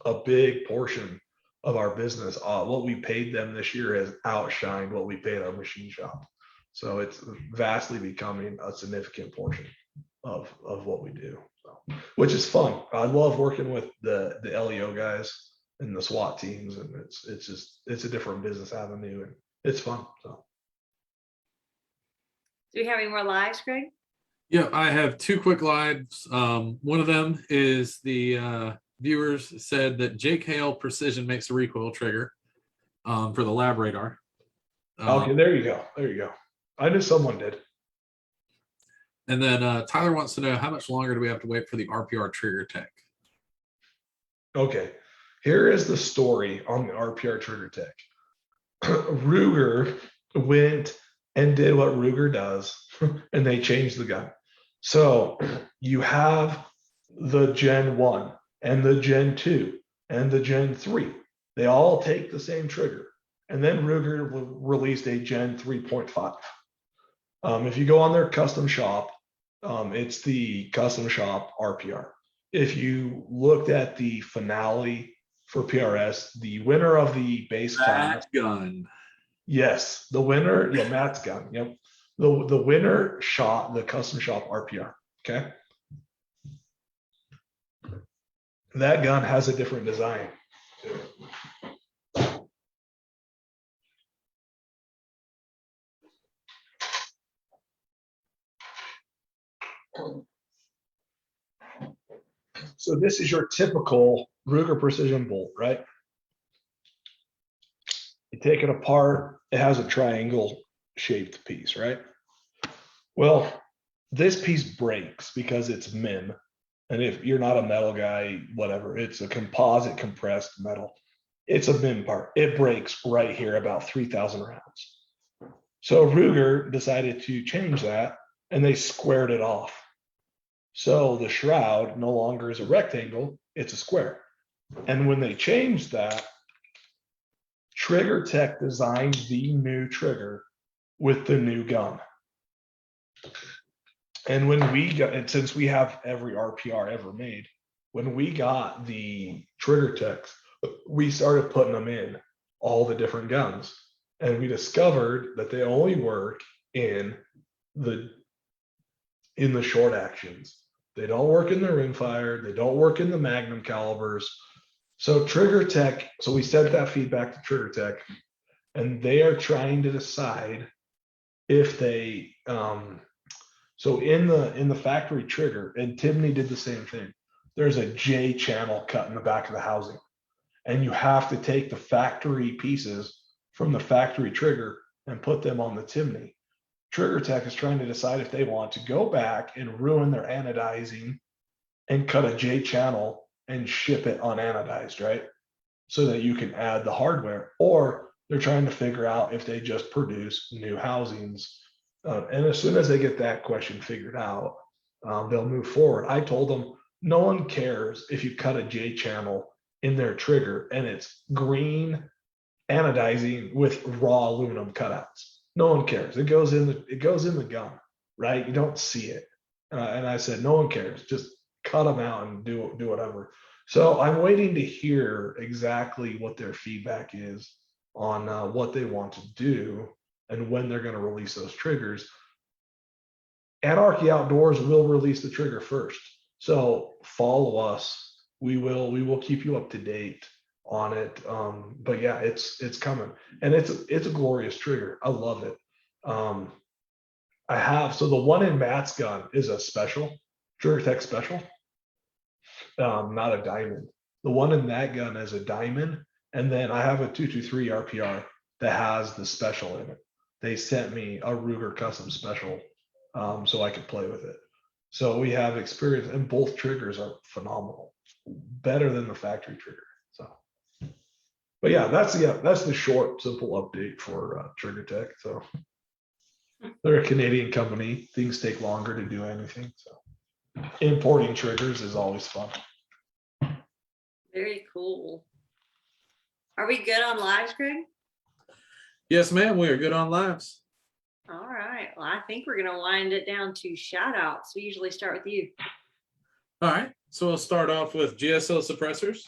a big portion of our business. What we paid them this year has outshined what we paid our machine shop. So it's vastly becoming a significant portion of what we do, so, which is fun. I love working with the LEO guys and the SWAT teams, and it's a different business avenue, and it's fun. So, Do we have any more lives, Greg? Yeah, I have two quick lives. One of them is the viewers said that JKL Precision makes a recoil trigger for the lab radar. okay, there you go. I knew someone did. And then Tyler wants to know, how much longer do we have to wait for the RPR trigger tech? Okay, here is the story on the RPR trigger tech. Ruger went and did what Ruger does, and they changed the gun. So you have the Gen 1 and the Gen 2 and the Gen 3. They all take the same trigger. And then Ruger released a Gen 3.5. If you go on their custom shop, it's the custom shop RPR. If you looked at the finale for PRS, the winner of the base class gun. Yes, the winner, yeah, Matt's gun. Yep. The winner shot the custom shop RPR. Okay. That gun has a different design. So this is your typical Ruger precision bolt, right? You take it apart, it has a triangle shaped piece, right? Well, this piece breaks because it's MIM. And if you're not a metal guy, whatever, it's a composite compressed metal. It's a MIM part. It breaks right here about 3,000 rounds. So Ruger decided to change that, and they squared it off. So the shroud no longer is a rectangle, it's a square. And when they changed that, Trigger Tech designed the new trigger with the new gun. And when we got, and since we have every RPR ever made, when we got the Trigger Techs, we started putting them in all the different guns. And we discovered that they only work in the short actions. They don't work in the rimfire. They don't work in the Magnum calibers. So Trigger Tech, so we sent that feedback to Trigger Tech, and they are trying to decide if they, so in the factory trigger, and Timney did the same thing, there's a J channel cut in the back of the housing. And you have to take the factory pieces from the factory trigger and put them on the Timney. Trigger Tech is trying to decide if they want to go back and ruin their anodizing and cut a J channel and ship it unanodized, right? So that you can add the hardware, or they're trying to figure out if they just produce new housings. And as soon as they get that question figured out, they'll move forward. I told them, no one cares if you cut a J channel in their trigger and it's green anodizing with raw aluminum cutouts. No one cares. It goes in the gun, right? You don't see it. And I said, no one cares. Just cut them out and do whatever. So I'm waiting to hear exactly what their feedback is on what they want to do and when they're going to release those triggers. Anarchy Outdoors will release the trigger first. So follow us. We will keep you up to date on it. But yeah, it's coming, and it's a glorious trigger. I love it. So the one in Matt's gun is a special Trigger Tech special, not a diamond. The one in that gun is a diamond, and then I have a 223 RPR that has the special in it. They sent me a Ruger custom special, so I could play with it. So we have experience, and both triggers are phenomenal, better than the factory trigger. So, but yeah, that's the short, simple update for Trigger Tech. So they're a Canadian company. Things take longer to do anything. So importing triggers is always fun. Very cool. Are we good on lives, Greg? Yes, ma'am. We are good on lives. All right. Well, I think we're going to wind it down to shout outs. We usually start with you. All right. So we'll start off with GSL suppressors.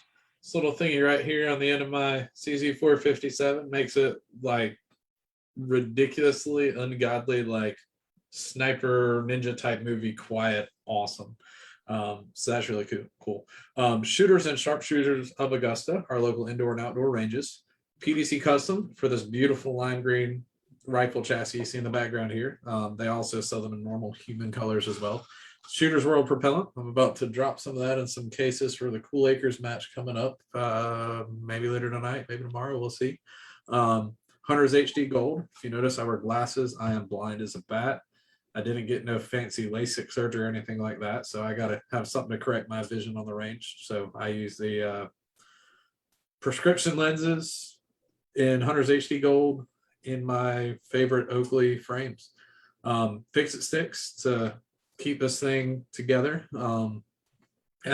This little thingy right here on the end of my CZ457 makes it like ridiculously ungodly, like sniper ninja type movie quiet, awesome. So that's really cool. Shooters and Sharpshooters of Augusta, our local indoor and outdoor ranges. PDC Custom for this beautiful lime green rifle chassis you see in the background here. They also sell them in normal human colors as well. Shooters World Propellant. I'm about to drop some of that in some cases for the Cool Acres match coming up. Maybe later tonight, maybe tomorrow, we'll see. Hunter's HD Gold. If you notice, I wear glasses. I am blind as a bat. I didn't get no fancy LASIK surgery or anything like that, so I got to have something to correct my vision on the range. So I use the prescription lenses in Hunter's HD Gold in my favorite Oakley frames. Fix-It sticks to keep this thing together, and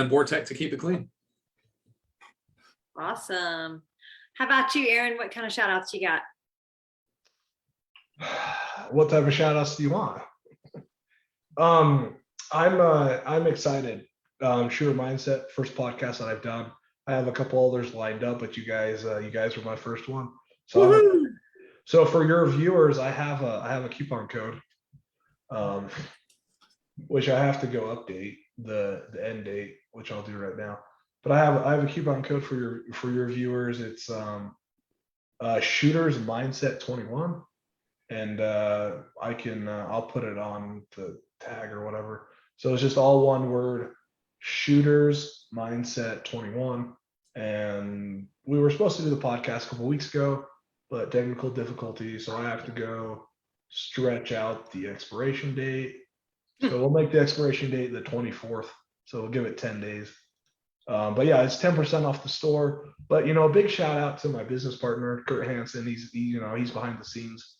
Vortex to keep it clean. Awesome. How about you, Aaron? What kind of shout outs you got? What type of shout outs do you want? I'm excited. Shooter Mindset, first podcast that I've done. I have a couple others lined up, but you guys were my first one. So for your viewers, I have a coupon code, which I have to go update the end date, which I'll do right now. But I have a coupon code for your viewers. It's Shooters Mindset 21, and I'll put it on the tag or whatever. So it's just all one word, Shooters Mindset 21. And we were supposed to do the podcast a couple weeks ago, but technical difficulties, so I have to go stretch out the expiration date. So we'll make the expiration date the 24th. So we'll give it 10 days. But yeah, it's 10% off the store. But a big shout out to my business partner, Kurt Hansen. He's behind the scenes.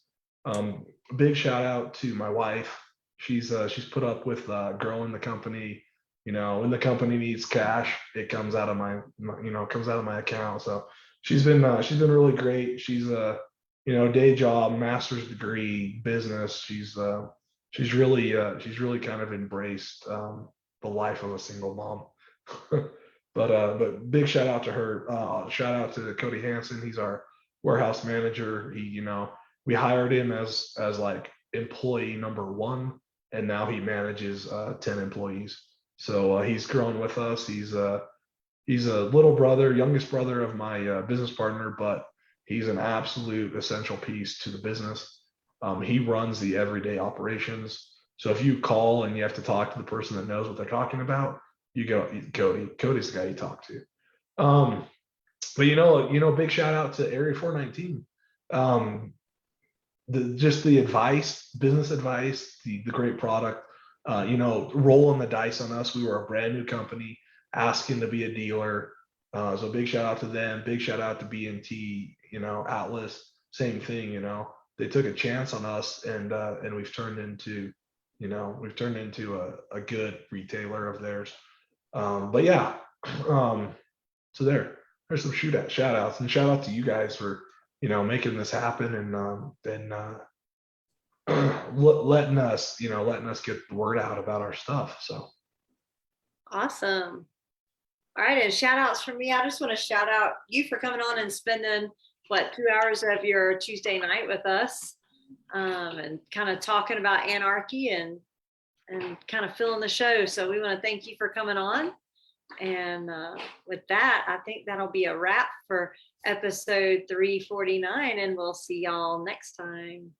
Big shout out to my wife. She's put up with growing the company. When the company needs cash, it comes out of my account. So she's been really great. She's day job, master's degree, business. She's really kind of embraced the life of a single mom. But big shout out to her. Shout out to Cody Hansen. He's our warehouse manager. We hired him as like employee number 1, and now he manages 10 employees. So he's grown with us. He's a youngest brother of my business partner, but he's an absolute essential piece to the business. He runs the everyday operations. So if you call and you have to talk to the person that knows what they're talking about, you go, Cody. Cody's the guy you talk to. But big shout out to Area 419. The advice, business advice, the great product. Rolling the dice on us. We were a brand new company asking to be a dealer. So big shout out to them. Big shout out to BMT. Atlas. Same thing. They took a chance on us, and we've turned into a good retailer of theirs. But yeah, so there's some shout outs, and shout out to you guys for making this happen, and letting us get the word out about our stuff. So awesome. All right, and shout outs from me. I just want to shout out you for coming on and spending 2 hours of your Tuesday night with us, and kind of talking about anarchy and kind of filling the show. So we want to thank you for coming on. And with that, I think that'll be a wrap for episode 349, and we'll see y'all next time.